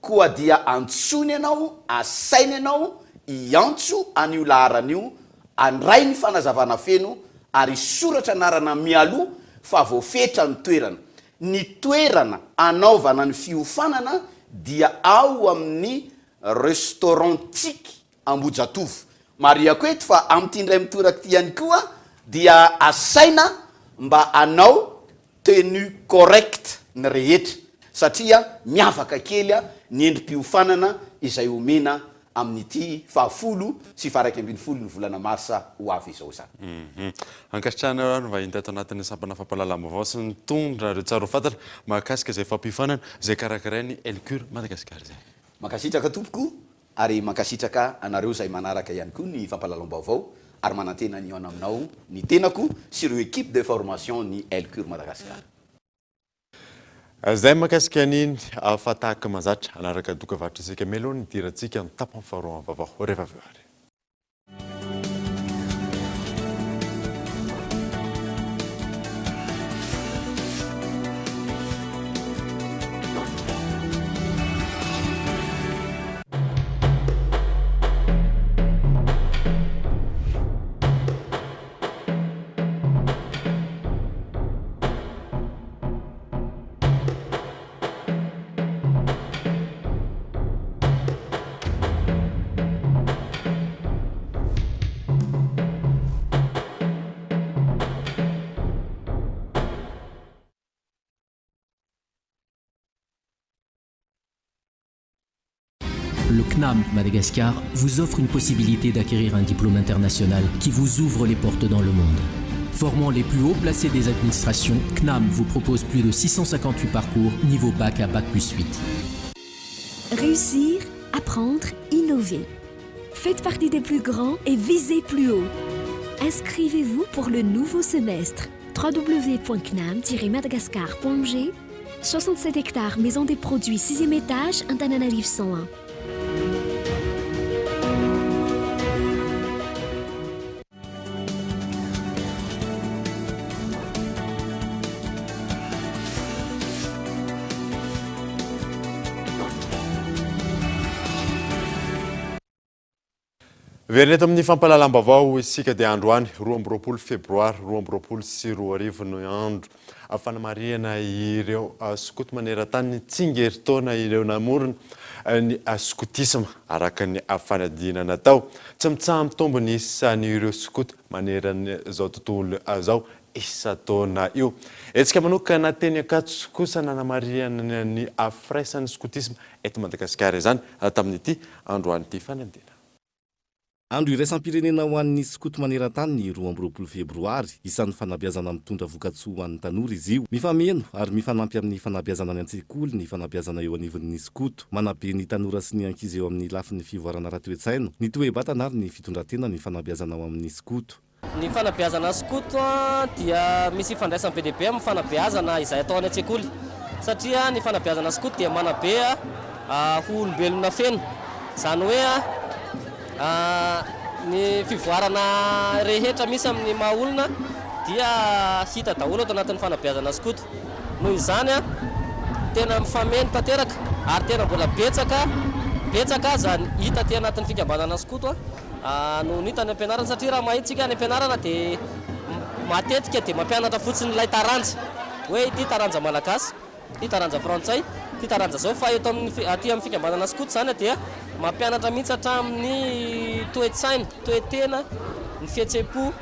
koa dia antsony ianao, asainy ianao iantso an'io laharan'io, andray ny fanazavana feno ary soratra anarana mialoha fa voafetra ny toerana. Ny toerana anaovana ny fiofanana dia ao amin'ny restaurantique Ambojatovo. Mariako eto fa amin'ity ndray mitoraky ty ihany koa dia asaina mba anao tenue correcte ny rehetra satria miavaka kely ny endrim-piofanana izay omena amin'ity 10 sy 12 ny volana marsa ho avy izao zany. Ankasitrahana no vahiny tato anatin'ny sampana fampalalam-baovao sy ny tondra reo tsara ho fantatra mahakasika izay fampifanana zay karakarainy Elcure Madagasikara zay. Mankasitraka tompoko ary mankasitraka anareo zay manaraka ihany koa ny fampalalam-baovao ary manantena ny ao aminao ny tenako sy ireo équipe de formation ny Elcure Madagasikara. Zay makasika an'iny afatahaka mazatra anaraka doka vatra isika melo ny dirantsika ny tapany faharoa vaovao rehefa avy ary. Le CNAM Madagascar vous offre une possibilité d'acquérir un diplôme international qui vous ouvre les portes dans le monde. Formant les plus hauts placés des administrations, CNAM vous propose plus de 658 parcours niveau bac à bac plus 8. Réussir, apprendre, innover. Faites partie des plus grands et visez plus haut. Inscrivez-vous pour le nouveau semestre. www.cnam-madagascar.g 67 hectares, maison des produits, 6e étage, Antananarivo 101. Vereneto amin'ny fampalalam-baovao isika dia androany 12 febroary 2024 no andro afanamariana ireo skoto maneran-tany tsingeritaona ireo namorona ny skotisma araka ny afanadina natao tsy mitsaha tombony isan'ireo skoto manerana izao tontolo izao isa-taona io. Etsika manokana teny Ankatso kosa nanamariana ny afraisan'ny skotisma eto Madagasikara izany tamin'ity androany ity fanadina. Andro iraisam-pirenena ho an'ny skoto maneran-tany ny 12 febroary, isan'ny fanabeazana mitondra vokatsoa ho an'ny tanora izy io. Mifameno ary mifanampy amin'ny fanabeazana ny an-tsekoly ny fanabeazana eo anivon'ny skoto. Manabe ny tanora sy ny ankizy eo amin'ny lafin'ny fivoarana ara-toetsaina, ny toe-batana ary ny fitondran-tena ny fanabeazana ao amin'ny skoto. Ny fanabeazana skoto dia misy ifandraisam-be dehibe amin'ny fanabeazana izay atao any an-tsekoly. Satria ny fanabeazana skoto dia manabe olombelona feno. Zany hoe ny fivoarana rehetra misy amin'ny maha-olona dia hita daholo ato anatin'ny fanabeazana skoto. Noho izany tena mifameno tanteraka ary tena mbola betsaka zany hita ty anatin'ny fikambanana skoto no nita ny ampianarana satria raha mahitsika any ampianarana dia matetika dia mampianatra fotsiny ilay taranja hoe ity taranja malagasy, ity taranja frantsay, ity taranja zao fa eto aty amin'ny fikambanana skoto zany dia mampianatra mihitsy hatramin'ny toe-tsaina, toe-tena, ny fihetsem-po,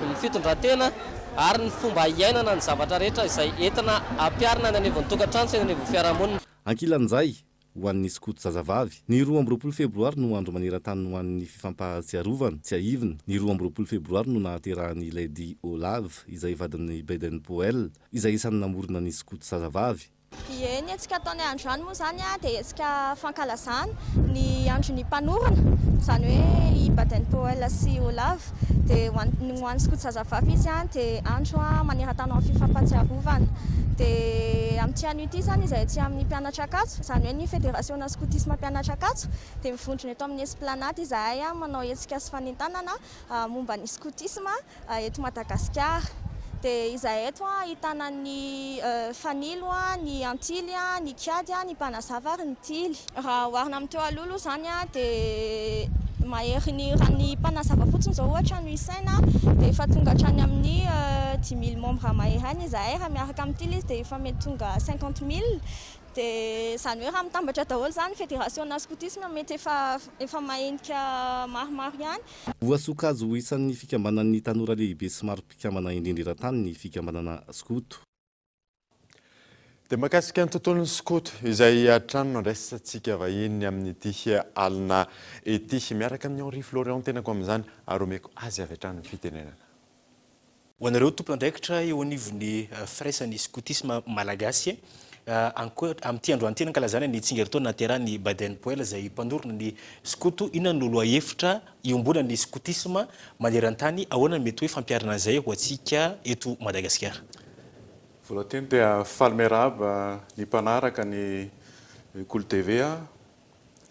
ny fitondran-tena ary ny fomba iainana ny zavatra rehetra izay entina ampiarina ny anivon'ny tokantrano sy ny anivon'ny fiarahamonina. Ankilan'izay ho an'ny skoto zazavavy, ny 12 febroary no andro maneran-tany ho an'ny fifampahatsiarovana, tsy aivina. Ny 12 febroary no nahaterahan'ny Lady Olave izay vadin'ny Baden-Powell izay isan'ny namorona ny skoto zazavavy. Ny etsika ataony androany moa zany dia etsika fankalazana ny andron'ny mpanorona, zany hoe i Baden-Powell sy Olave dia ho an'ny skoto zazavavy izy dia andro maneran-tany amin'ny fifampatsiarovana. Dia amin'ity anio ity zany izay ety amin'ny mpianatra Ankatso, zany hoe ny fédération skotisme mpianatra Ankatso dia mivondrona eto amin'ny esplanade izahay manao etsika sy fanentanana momba ny skotisme eto Madagasikara. Dia izahay eto ahitana ny fanilo, ny antily, ny kiady, ny mpanazava ary ny tily. Raha oharina amin'ny teo alohaloha zany dia mahery ny mpanazava fotsiny zao ohatra no isaina dia efa tonga hatrany amin'ny 10 000 membres mahery any izahay. Raha miaraka amin'ny tily izy dia efa mety tonga 50 000. Dia zany hoe raha mitambatra daholo zany fédération skotisme mety efa mahendrika maromaro ihany. Voasokazo isan'ny fikambanan'ny tanora lehibe sy maro mpikambana indrindra eran-tany ny fikambanana skoto. Dia mahakasika ny tontolon'ny skoto izay hatrano andraisantsika vahiny amin'ity alina ity miaraka amin'ny Henri Florian tenako amin'izany ary omeko azy avy hatrany ny fitenenana. Ho anareo tompon'andraikitra eo anivon'ny fraisan'ny skotisme malagasy amin'ity androany tena ankalazana ny tsingeritaona naterahany Baden-Powell izay mpanorona ny skoto. Inona no lohahevitra iombonany skotisme maneran-tany, ahoana mety hoe fampiarana izay ho antsika eto Madagasikara? Voalohany dia faly miarahaba ny mpanaraka ny Kolo TV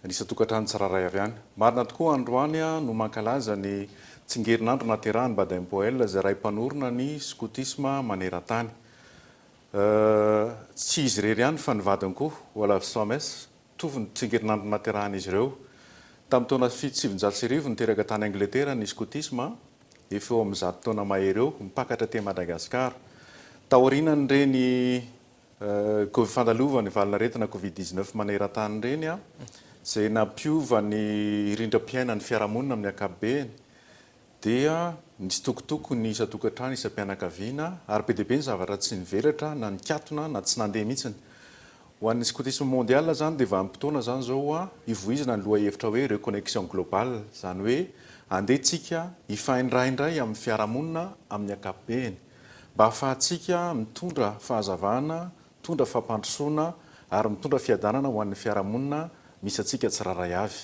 anisy tokantrano tsiraray avy any. Marina tokoa androany no mankalaza ny tsingerinandro naterahany Baden-Powell izay ray mpanorona ny skotisme maneran-tany. Tsy izy rery ihany fa ny vadiny koa Olave Somes tovy ny tsingerinandro naterahany izy ireo. Tamin'ny taona 790 niteraka tany Angletera ny skotisme, efa eo amin'ny 100 taona mahery eo mipakatra te Madagasikara. Taorianany reny fandalovany valinaretina Covid-19 maneran-tany reny izay nampiova ny rindram-piainan'ny fiarahamonina amin'ny ankapobeny dia nisy tokotoko ny isa-tokantrano isa-pianakaviana ary be dia be ny zavatra tsy nivelatra na nikatona na tsy nandeha mihitsiny. ho an'ny scoutisme mondial zany dia vanim-potoana zany zao a ivoizina ny loha hevitra hoe reconnexion globale zany hoe andehantsika ifaindraindray amin'ny fiarahamonina amin'ny ankapobeny mba ahafahantsika mitondra fahazavana mitondra fampandrosoana ary mitondra fiadanana ho an'ny fiarahamonina misy atsika tsiraray avy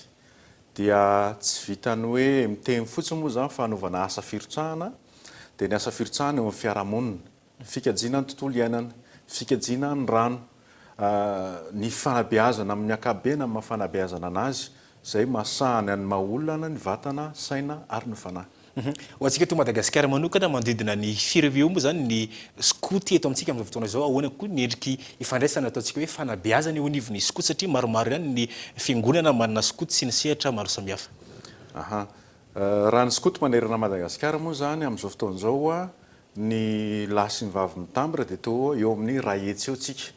dia tsy vitany hoe miteny fotsiny moa zany fanaovana asa firotsahana dia ny asa firotsahana eo amin'ny fiarahamonina fikajiana ny tontolo iainana fikajiana ny rano ny fanabeazana amin'ny ankapobeny amin'ny fanabeazana anazy zay masahany any maha-olana ny vatana saina ary ny fanahy ho antsika to Madagasikara manokana manodidina ny fireveo moa zany ny scout eto amintsika amin'izao fotoana zao ahoana koa ny endriky ifandraisana ataontsika hoe fanabeazana eo anivon'ny scout satria maromaro ihany ny fiangonana manana scout sy ny sehatra maro samihafa raha ny scout manerana Madagasikara moa zany amin'izao fotoana zao a ny lahy sy ny vavy mitambatra dia teo eo amin'ny ray hetsy eo tsika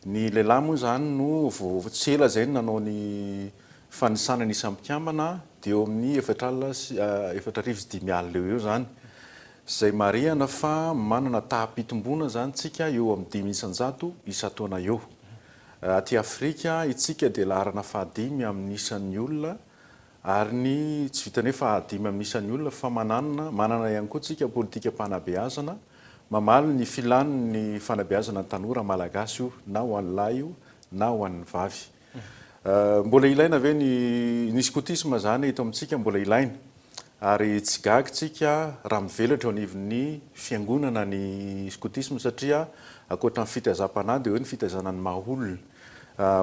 ny lehilahy moa zany no tsela zay nanao ny fanisana ny isan'ny mpikambana dia eo amin'ny 4,5 eo zany zay marihana fa manana taham-pitomboana zany tsika eo amin'ny 500 isa-taona eo aty Afrika itsika dia laharana fahadimy amin'ny isan'ny olona ary ny tsy vitany hoe fahadimy amin'ny isan'ny olona fa manana ihany koa tsika politika mpanabeazana mamaly ny filany ny fanabeazana ny tanora malagasy io na ho an'ny lahy io na ho an'ny vavy mbola ilaina ve ny scoutisme zany eto amintsika mbola ilaina ary tsy gaga tsika raha mivelatra eo anivon'ny fiangonana ny scoutisme satria akoatra ny fitazam-panahy dia hoe ny fitazana ny maha-olona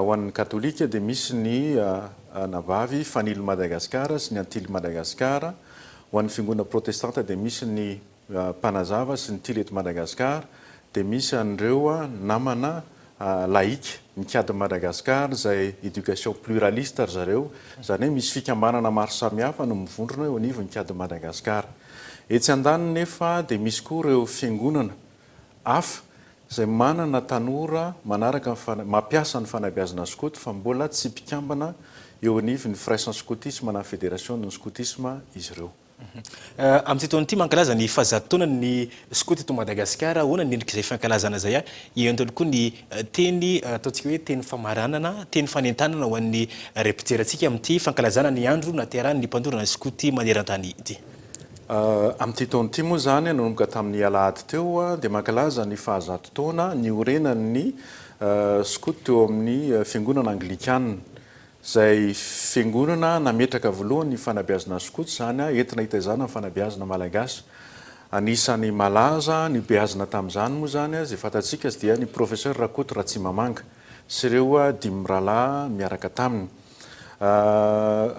ho an'ny katolika dia misy ny navavy fanily Madagasikara sy ny antily Madagasikara ho an'ny fiangonana protestanta dia misy ny mpanazava sy ny tilety Madagasikara dia misy an'ireo namana laïque mikady Madagasikara zay éducation pluraliste ry zareo zany hoe misy fikambanana maro samihafa no mivondrona eo anivon'ny mikady Madagasikara etsy andaniny nefa dia misy koa ireo fiangonana hafa zay manana tanora manaraka mampiasa ny fanabeazana scout fa mbola tsy mpikambana eo anivon'ny fraisan scoutisme na fédération ny scoutisme izy ireo amin'ity taona ity mankalaza ny fahazatoana ny scout eto Madagasikara ahoana ny endrika izay fankalazana zay ientony koa ny teny ataontsika hoe teny famaranana teny fanentanana ho an'ny repeteratsika amin'ity fankalazana ny andro naterahany ny mpandorana ny scout maneran-tany ity amin'ity taona ity moa zany nanomboka tamin'ny alahady teo dia mankalaza ny fahazato taona ny orenan'ny scout teo amin'ny fiangonana anglikana zay fiangonana nametraka voalohany fanabeazana scout zany entina hitaizana ny fanabeazana malagasy anisany malaza ny beazana tamin'izany moa zany zay fantatsika dia ny professeur Rakoto Ratsimamanga sy ireo dimy rahalahy miaraka taminy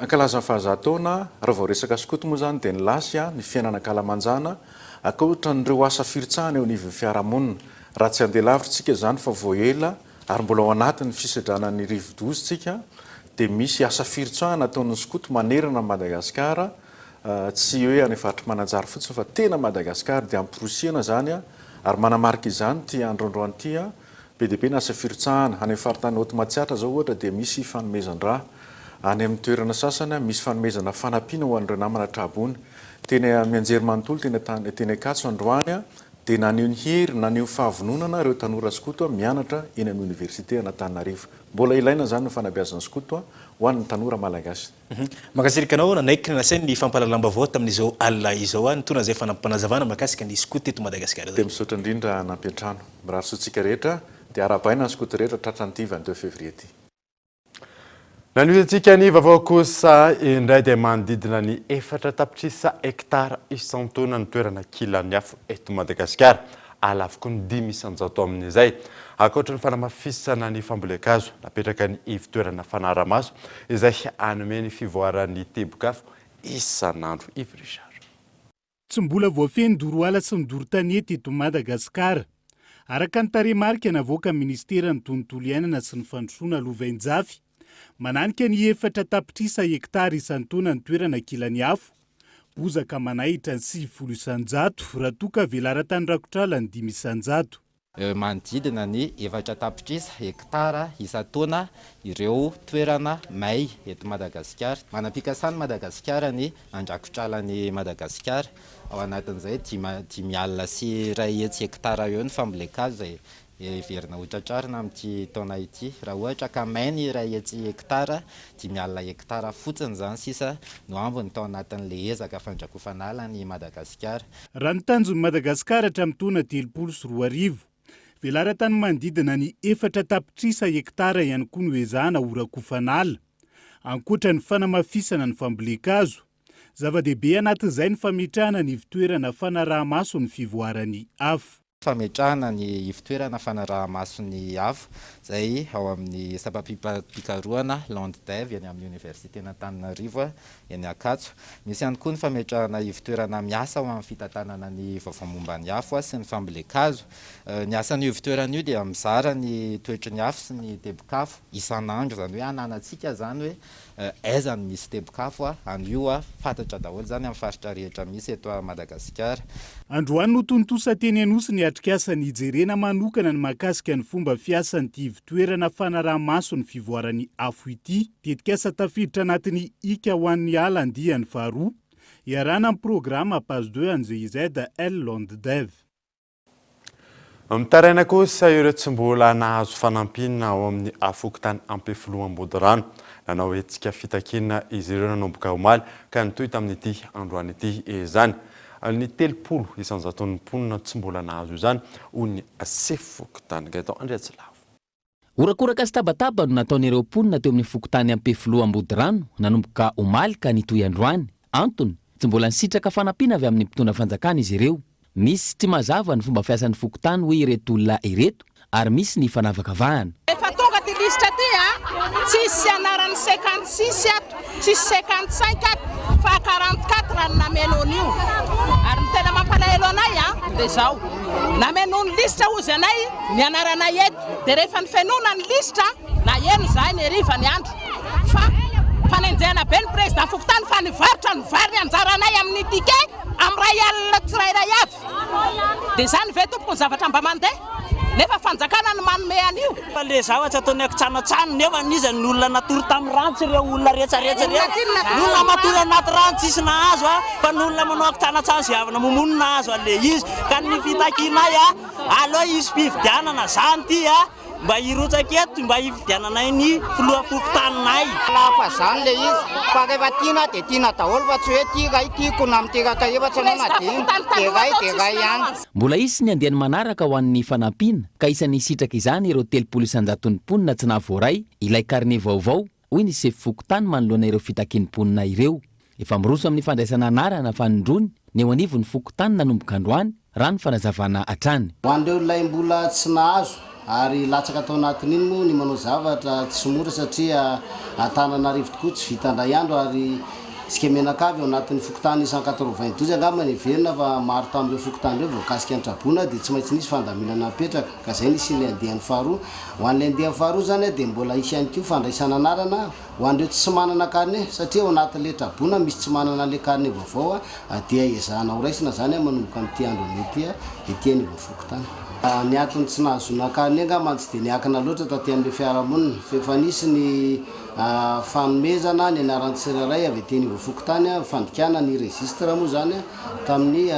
ankalaza ny fahazatoana raha vao resaka scout moa zany dia ny lasy ny fiainana kalamanjana akoatra n'ireo asa firotsahana eo anivon'ny fiarahamonina raha tsy andeha lavitra zany fa voaela ary mbola ao anatin'ny fisedranan'ny rivo-dozy tsika dia misy asa firotsahana ataon'ny scout manerana Madagasikara tsy hoe any faritra mananjary fotsiny fa tena Madagasikara dia ampirosiana zany ary manamarika izany ty androandroany ty be dia be ny asa firotsahana any amin'ny faritany Haute-Matsiatra zao ohatra dia misy fanomezan-draha any amin'ny toerana sasany misy fanomezana fanampiana ho an'ireo namana trabona teny mianjery manontolo teny Akatso androany dia naneho ny hery naneho fahavononana ireo tanora scout mianatra eny amin'ny université Antananarivo mbola ilaina zany ny fanabeazana scout ho an'ny tanora malagasy makasirika anao nanaiky nasainy ny fampalalam-baovao tamin'izao alina izao nytona zay fanampanazavana makasika ny scout eto Madagasikara dia misaotra indrindra nampiantrano mirahasotsika rehetra dia arabaina ny scout rehetra tratrany 22 février ty Nanohitsika ny vaovao kosa indray dia manodidina ny 4 hektara isan-taona ny toerana kilany afo eto Madagasikara alafoko ny 500 amin'izay akoatra ny fanamafisana ny fambolekazo napetraka ny ivitoerana fanaramaso izay anome ny fivoaran'ny tebokafo isan'andro Yves Richard tsy mbola voafeny doroala sy ny doro-tanety eto Madagasikara araka ny tarehimarika navoaka ministera ny tontolo iainana sy ny fandrosoana Lovainjafy mananika ny 4 hektara isan-taona ny toerana kilany afo bozaka manahitra ny 7 isan-jato raha toka velaran-tany rakotrala ny 5 isan-jato manodidina ny 4 hektara isan-taona ireo toerana may eto Madagasikara manam-pikasany Madagasikara ny andrakotralan'ny Madagasikara ao anatin'izay 5 alina sy 1 hetsy hektara eo ny fambolekazo zay everina ho tratrarina amin'ity taona ity raha ohatra ka mainy iray hetsy hektara 5,000 hektara fotsiny zany sisa no ambony tao anatin'le ezaka fandrakofanala ny Madagasikara. Raha ny tanjon'ny Madagasikara hatramin'ny taona 2024 velara-tany manodidina ny 4 tapitrisa hektara ihany koa no ezahana horakofanala. Ankoatra ny fanamafisana ny famboleka-hazo, zava-dehibe anatin'izay ny fametrahana ny ivitoerana fanaraha-maso ny fivoarany afo. Fametrahana ny ivitoerana fanaraha-masony afo zay ao amin'ny sapapikaroana Landdev eny amin'ny Université n'Antananarivo eny Akatso. Misy ihany koa ny fametrahana ivitoerana miasa ao amin'ny fitantanana ny vaovao ny afo sy ny famboleka-hazo. Ny asan'io ivitoerana io dia mizara ny toetry ny afo sy ny tebokafo isan'andro, zany hoe ananantsika zany hoe aiza ny misy tebokafo anio fantatra daholo zany amin'ny faritra rehetra misy eto a Madagasikara. Androany no tontosa teny Anosy ny atrikasany hijerena manokana ny mahakasika ny fomba fiasan'ity ivitoerana fanaraha-maso ny fivoarany afo ity. Tetikasa tafiditra anatin'ny ika ho an'ny ala andiany faharoa iarana amin'ny programa Page 2 an'izay ZL Landdev. Mitaraina kosa ireo tsy mbola nahazo fanampina ao amin'ny afokotany Ampefiloha-Ambody-rano. Nanao hetsika fitakina izy ireo nanomboka omaly ka nitoy tamin'ity androany ity izany. Ny 30 isanjaton'ny mponina tsy mbola nahazo izany hoy ny sefokotany Gaëtan Andriatsilavo. Orakoraka sy tabataba no nataon'ireo mponina teo amin'ny fokotany Ampefiloha-Ambody-rano nanomboka omaly ka nitoy androany. Antony tsy mbola nisitraka fanampiana avy amin'ny mpitondra fanjakana izy ireo. Misy tsy mazava ny fomba fiasan'ny fokotany hoe ireto olona ireto ary misy ny fanavakavahana. Efa tonga ty listra ty tsisy anarany 56 ato, tsisy 55 ato, fa 44 raha nameno an'io. Ary ny tena mampalahelo anay dia zao. Nameno ny listra ozy anay ny anarana eto. Dia rehefa ny fenona ny listra na eno zahay ny hariva ny andro. Fa fanenjehana be ny président fokotany fa nivarotra ny vary ny anjaranay amin'ny tike amin'ny ray alina tsirairay avy. Dia zany ve tompoko ny zavatra mba mandeha? Nefa fanjakana ny manome an'io. Le zavatra ataony akitsanatsanony nefa niza ny olona natory tamin'ny rano ireo olona rehetrarehetra ireo. Ny olona matory anaty rano tsisy nahazo fa ny olona manao akitsanantsany zay avy namomono nahazo an'le izy. Ka ny fitakinay aloha izy mpividianana zany ty mba hirotsaka eto mba hividiananay ny filoha fokotaninay. Lafa zany le izy fa rehefa tiana dia tiana daholo fa tsy hoe tika itiko na mitekaka efatra anao na deray ihany. Mbola isy ny andiany manaraka ho an'ny fanampiana ka isan'ny sitraka izany ireo 30 isanjaton'ny mponina tsy nahavoaray ilay karne vaovao hoy ny sefy fokotany manoloana ireo fitakiam-ponina ireo. Efa miroso amin'ny fandraisana anarana fanondrony ny eo anivon'ny fokotany nanomboka androany raha ny fanazavana hatrany. Ho an'ireo ilay mbola tsy nahazo ary latsaka tao anatin'iny moa ny manao zavatra tsy mora satria Antananarivo tokoa tsy vita indray andro ary isika menakavy ao anatin'ny fokotany 192 angamba ny verina fa maro tamin'ireo fokotany ireo voakasika ny trabona dia tsy maintsy nisy fandaminana apetraka ka izay nisy ilay andiany faharoa. Ho an'ilay andiany faharoa zany dia mbola isy ihany koa fandraisana anarana ho an'ireo tsy manana karne satria ao anatin'ilay trabona misy tsy manana ilay karne vaovao dia ezahana ho raisina zany manomboka amin'ity andro an'ity ity anivon'ny fokotany. Ny atony tsy nahazona karne angamba tsy dia niakina loatra taty amin'ilay fiarahamonina fefa nisy ny fanomezana ny anaran'ny tsirairay avy teny voafokotany fandikana ny registre moa zany tamin'ny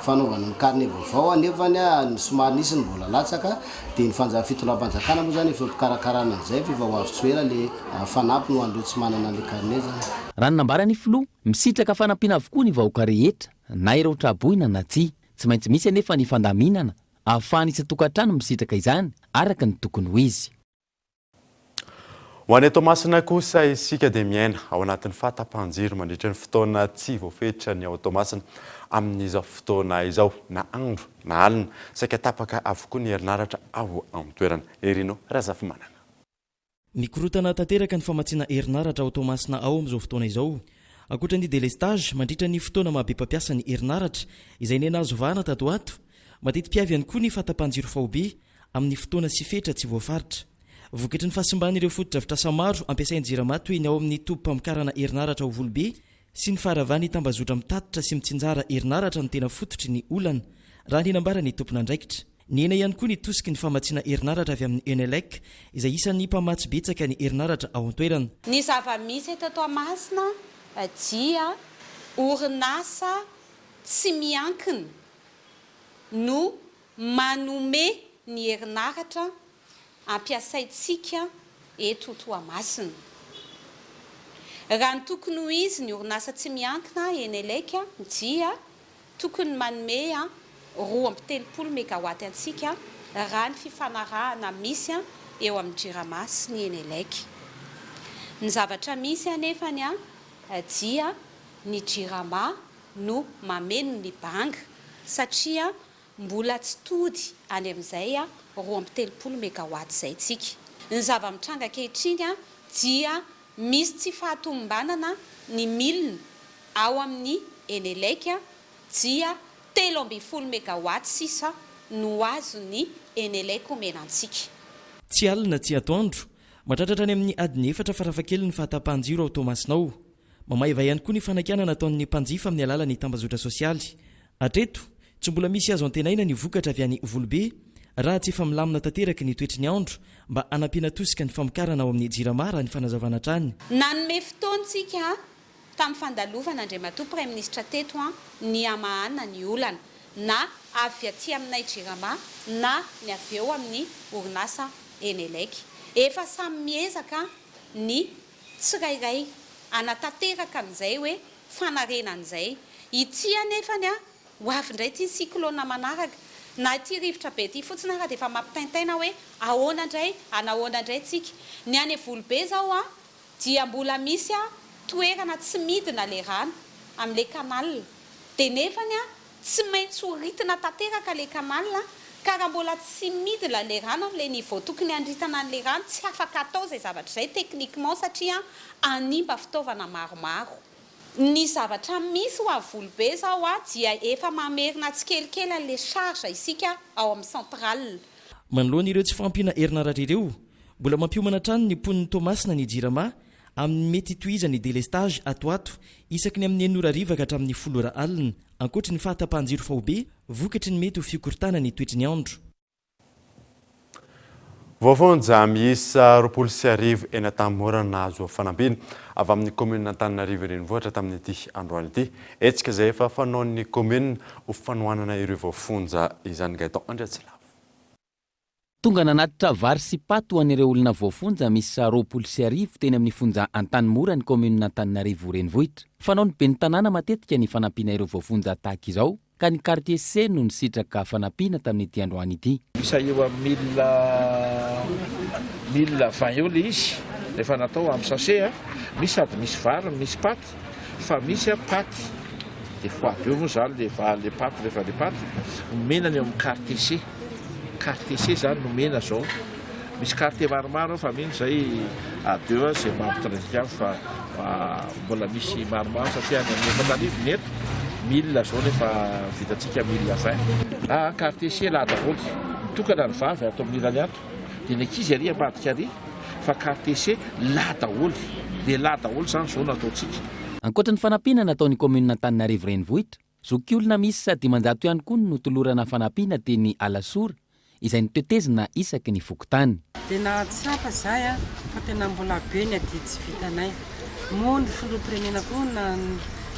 fanaovana ny karne vaovao nefany ny somary nisy ny mbola latsaka dia ny fitondram-panjakana moa zany efa mpikarakarana an'izay fa efa ho avy tsoera le fanampy no an'ireo tsy manana le karne zany. Raha ny nambarany filoha misitraka fanampiana avokoa ny vahoaka rehetra na ireo traboina na tsy maintsy misy anefa ny fandaminana ahafahany isa-tokantrano misitraka izany araka ny tokony ho izy. Ho an'ny Tomasina kosa isika dia miaina ao anatin'ny fahatapahan-jiro mandritra ny fotoana tsy voafetra ny ao Tomasina amin'izao fotoana izao na andro na alina saika tapaka avokoa ny herinaratra ao amin'ny toerana. Erino Razafimanana. Mikorotana tanteraka ny famatsiana herinaratra ao Tomasina ao amin'izao fotoana izao. Ankoatra ny délestage mandritra ny fotoana mahabe mpampiasa ny herinaratra izay nena azovahana tato ato. Mateti-piavy ihany koa ny fahatapahan-jiro faobe amin'ny fotoana sy fetra tsy voafaritra. Vokatry ny fahasimban'ireo foto-drafitrasa maro ampiasain-jirama toy ny ao amin'ny tompam-pamokarana herinaratra ao Volobe sy ny faharavany tambazotra mitatitra sy mitsinjara herinaratra no tena fototry ny olana raha ny nambara ny tompona andraikitra. Ny ena ihany koa ny tosiky ny famatsiana herinaratra avy amin'ny Enelec izay isan'ny mpamatsy betsaka ny herinaratra ao an-toerana. Ny zava-misy eto Toamasina dia orinasa tsy miankina no manome ny herinaratra ampiasaitsika eto Toamasina. Raha ny tokony ho izy ny orinasa tsy miankina Eneleka dia tokony manome 2.3 mégawatt antsika raha ny fifanarahana misy eo amin'ny Jirama sy ny Eneleka. Ny zavatra misy anefany dia ny Jirama no mameno ny banga satria mbola tsy tody any amin'izay 2.3 mégawatt zay tsika. Ny zava-mitranga ankehitriny dia misy tsy fahatombanana ny milina ao amin'ny Eneleka dia 3.0 mégawatt sisa no azo ny Eneleka omenantsika. Tsy alina tsy atoandro matratratra any amin'ny adiny 4 farafahakeliny fahatapahan-jiro ao Tomasinao. Mamaiva ihany koa ny fanakiana nataon'ny mpanjifa amin'ny alalan'ny tambazotra sosialy. Hatreto tsy mbola misy azo antenaina ny vokatra avy any Volobe raha tsy efa milamina tanteraka ny toetry ny andro mba hanampiana tosika ny famokarana ao amin'ny Jirama raha ny fanazavana trany. Nanome fotoantsika tamin'ny fandalovana Andriamatoa Prime Ministre teto ny amahana ny olana na avy aty aminay Jirama na ny avy eo amin'ny orinasa Eneleka. Efa samy miezaka ny tsirairay anatanteraka amin'izay hoe fanarenan'izay. Ity anefany ho avy indray ity cyclone manaraka na ity rivotra be ity fotsiny raha dia efa mampitaintaina hoe ahoana indray anahoana indray tsika. Ny any Volobe zao dia mbola misy toerana tsy midina le rano amin'le kanal dia nefany tsy maintsy horitina tanteraka le kanal ka raha mbola tsy midina le rano amin'le niveau tokony andritana an'le rano tsy afaka atao zay zavatra zay teknikement satria animba fitaovana maromaro. Ny zavatra misy ho avy Volobe zao dia efa mamerina tsikelikely an'le charge isika ao amin'ny centrale. Manoloana ireo tsy fampiana herinaratra ireo, mbola mampiomana trano ny mponiny Tomasina ny Jirama amin'ny mety tohizany délestage atoato isaky ny amin'ny 9:00 ka hatramin'ny 10:00 alina. Ankoatra ny fahatapahan-jiro faobe, vokatry ny mety ho fikorontanana ny toetry ny andro. Voafonja miisa 24 eny Antanimorana nahazo fanampiana avy amin'ny commune Antananarivo renivohitra tamin'ny ity androany ity. Etsika izay efa fanaon'ny commune ho fanohanana ireo voafonja izany Gaëtan Andriatsilavo. Tonga nanatitra vary sy paty ho an'ireo olona voafonja miisa 24 teny amin'ny fonja Antanimora ny commune Antananarivo renivohitra. Fanaony be ny tanàna matetika ny fanampiana ireo voafonja tahaka izao ka ny quartier C no nisitraka fanampiana tamin'ity androany ity. Isa eo amin'ny 1020 eo le izy rehefa natao amin'ny sachet misy sady misy vary misy paty fa misy paty dia foaby eo moa zany le paty rehefa le paty menany eo amin'ny quartier C. Quartier C zany no mena zao. Misy quartier maromaro fa mino zay adeo zay mampitrandrika fa mbola misy maromaro satria ny Antananarivo neto 1000 zao nefa vitatsika 1020. Quartier C laha daholo mitokana ny vavy ato amin'ny ilany ato dia ny ankizy ary ambadika ary fa quartier C laha daholo dia laha daholo zany zao nataontsika. Ankoatra ny fanampiana nataon'ny commune Antananarivo renivohitra, zokiolona misy sady 900 ihany koa no tolorana fanampiana teny Alasora izay nitetezina isaky ny fokotany. Dia nahatsapa zay fa tena mbola be ny ady tsy vitanay. Moa ny filoham-pirenena koa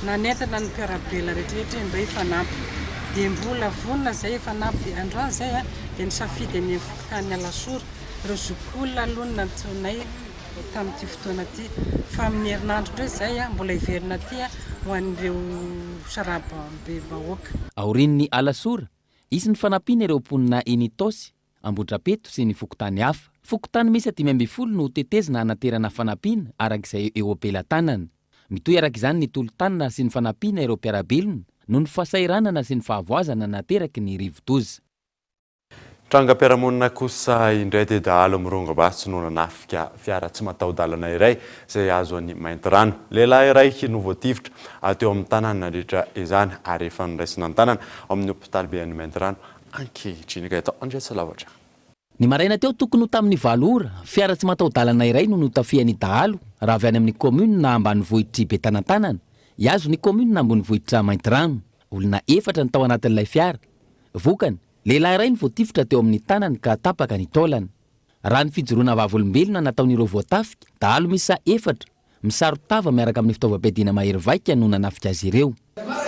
nanentana ny mpiarabela rehetrarehetra mba hifanampy. Dia mbola vonona zay hifanampy dia androany zay dia nisafidy ny fokotany Alasora. Ireo zokiolona aloha nantsonay tamin'ity fotoana ity fa amin'ny herinandro ndray zay mbola hiverina aty ho an'ireo saraba be bahoaka. Aorian'ny Alasora isy ny fanampiana ireo mponina Initosy, Ambodrapeto sy ny fokotany hafa. Fokotany misy 520 no tetezina hanaterana fanampiana arak'izay eo ampelantanana. Mitohy arak'izany ny tolo-tanana sy ny fanampiana ireo mpiarabelona no ny fasairanana sy ny fahavoazana nateraky ny rivo-toza. Trangam-piarahamonina kosa indray dia dahalo mirongabatsy no nanafika fiara tsy mataho-dalana iray izay azo an'ny Maintirano. Lehilahy iray no voatifitra ateo amin'ny tanàna nandritra izany ary efa niraisina ny tanàna amin'ny hôpitaly be an'ny Maintirano ankehitriny. Gaëtan Andriatsilavo. Ny maraina teo tokony ho tamin'ny 7 ora, fiara tsy mataho-dalana iray no notafian'ny dahalo raha avy any amin'ny commune na ambanivohitry Betanantanana, iazo ny commune na ambanivohitra Maintirano. Olona 4 ny tao anatin'ilay fiara. Vokany lehilahy iray ny voatifitra teo amin'ny tanany ka tapaka ny taolana. Raha ny fijoroana vavolombelona nataon'ireo voatafika, dahalo misa 4 misarotava miaraka amin'ny fitaovam-piadiana mahery vaika no nanafika azy ireo.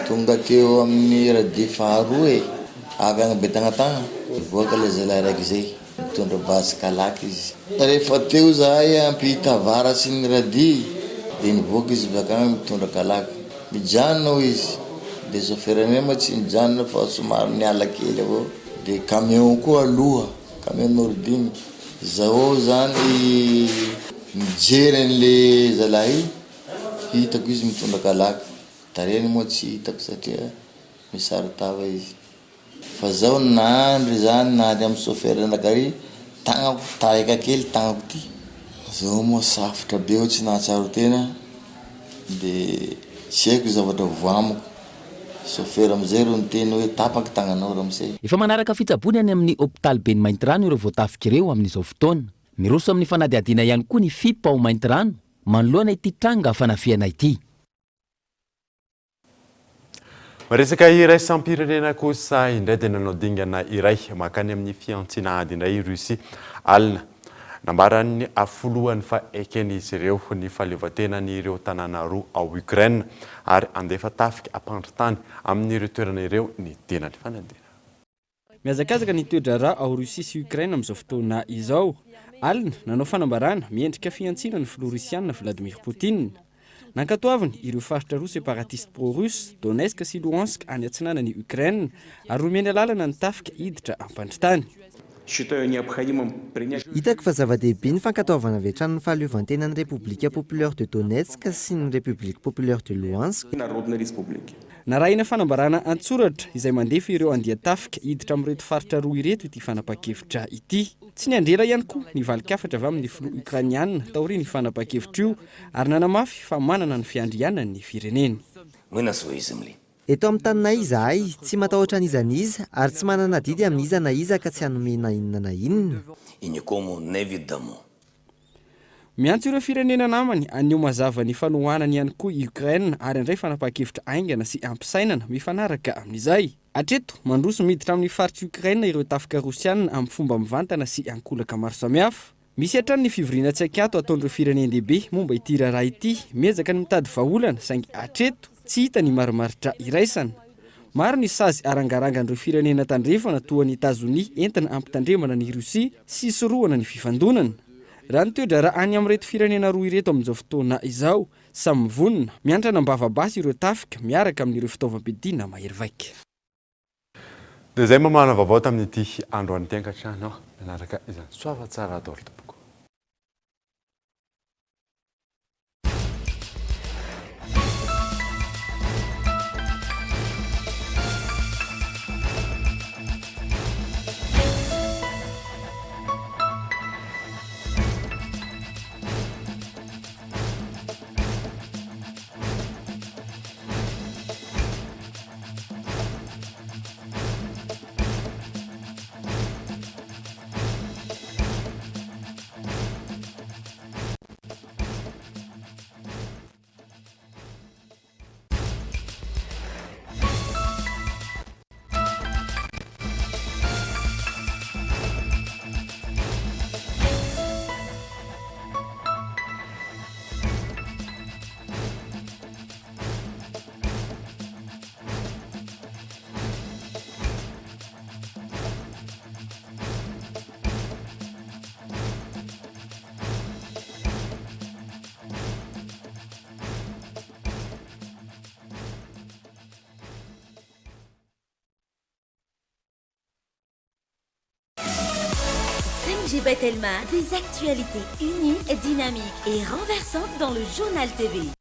Tonga teo amin'ny radie faharoa avy agny Betanatagna voaka le zalahy raiky zay mitondra basy kalaky izy. Rehefa teo zahay ampita vara sy ny radi dia nivoaka izy bakagny mitondra kalaky. Mijanona izy dia soferany moa tsy mijanona fa somary niala kely avao. Dia camion koa aloha, camion Nordine. Zaho zany mijery an'le zalahy hitako izy mitondra kalaky. Tareny moa tsy hitako satria misaritava izy. Fa zaho nandry zany nandry amin'ny sofera anakary tagnako tareka kely tagnako ty. Zaho moa safotra be ho tsy nahatsaro tena dia tsy haiko zavatra voamako. Sofera amizay ro niteny hoe tapaky tagnanao ramosay. Efa manaraka fitsabony any amin'ny hôpitaly Beny Maintirano ireo voatafika ireo amin'izao fotoana. Miroso amin'ny fanadihadiana ihany koa ny FIP ao Maintirano manoloana ity tranga fanafiana ity. Resaka iraisam-pirenena kosa indray dia nanao dingana iray makany amin'ny fiantsinahady indray Russie alina. Nambaran'ny afoloany fa eken'izy ireo ny fahaleovan-tenany ireo tanàna roa ao Ukraine ary andefa tafika ampandritany amin'ireo toerana ireo ny tenany fanadina. Miazakazaka ny toedrara ao Russie sy Ukraine amin'izao fotoana izao. Alina nanao fanambarana miendrika fiantsina ny filoha Rusiana Vladimir Poutine. Nankatoavany ireo faritra roa separatiste pro-russe Donetsk sy Luhansk any atsinanany Ukraine ary romeny lalana ny tafika hiditra ampandritany. Hitako fa zava-dehibe ny fankatoavana avy hatrany ny fahaleovan-tenan'ny République populaire de Donetsk sy ny République populaire de Luhansk. Narahina fanambarana antsoratra izay mandefa ireo andia tafika hiditra amin'ireto faritra roa ireto ity fanapa-kevitra ity. Tsy ny andrela ihany koa ny valikafatra avy amin'ny filoha Ukrainiana taoriana ny fanapa-kevitra io ary nanamafy fa manana ny fiandrianany ny fireneny. Eto amin'ny taninay izahay tsy matahotra an'izaniza ary tsy manana didy amin'iza na iza ka tsy hanome inona na inona. Miantso ireo firenena namany anio mazava ny fanohanany ihany koa Ukraine ary andray fanapa-kevitra aingana sy ampisainana mifanaraka amin'izay. Hatreto mandroso miditra amin'ny faritra Ukraine ireo tafika Rosiana amin'ny fomba mivantana sy ankolaka maro samihafa. Misy hatrany ny fivoriana tsaikato ataon'ireo firenendehibe momba ity raharaha ity miezaka ny mitady vahaolana saingy hatreto tsy hita ny marimaritra iraisana. Maro ny sazy arangarangan'ireo firenena tandrefana toa ny Etazonia entina ampitandremana ny Rosia sy sorohana ny fifandonana. Raha ny toedrara any amin'ireto firenena roa ireto amin'izao fotoana izao samy vonona miantrana mbavabasy ireo tafika miaraka amin'ireo fitaovam-piadiana mahery vaika. Dia izay mamana vaovao tamin'ity androany tengatrano manaraka izany soava tsara atao tompoko. CNG Bethelma, des actualités uniques, dynamiques et renversantes dans le journal TV.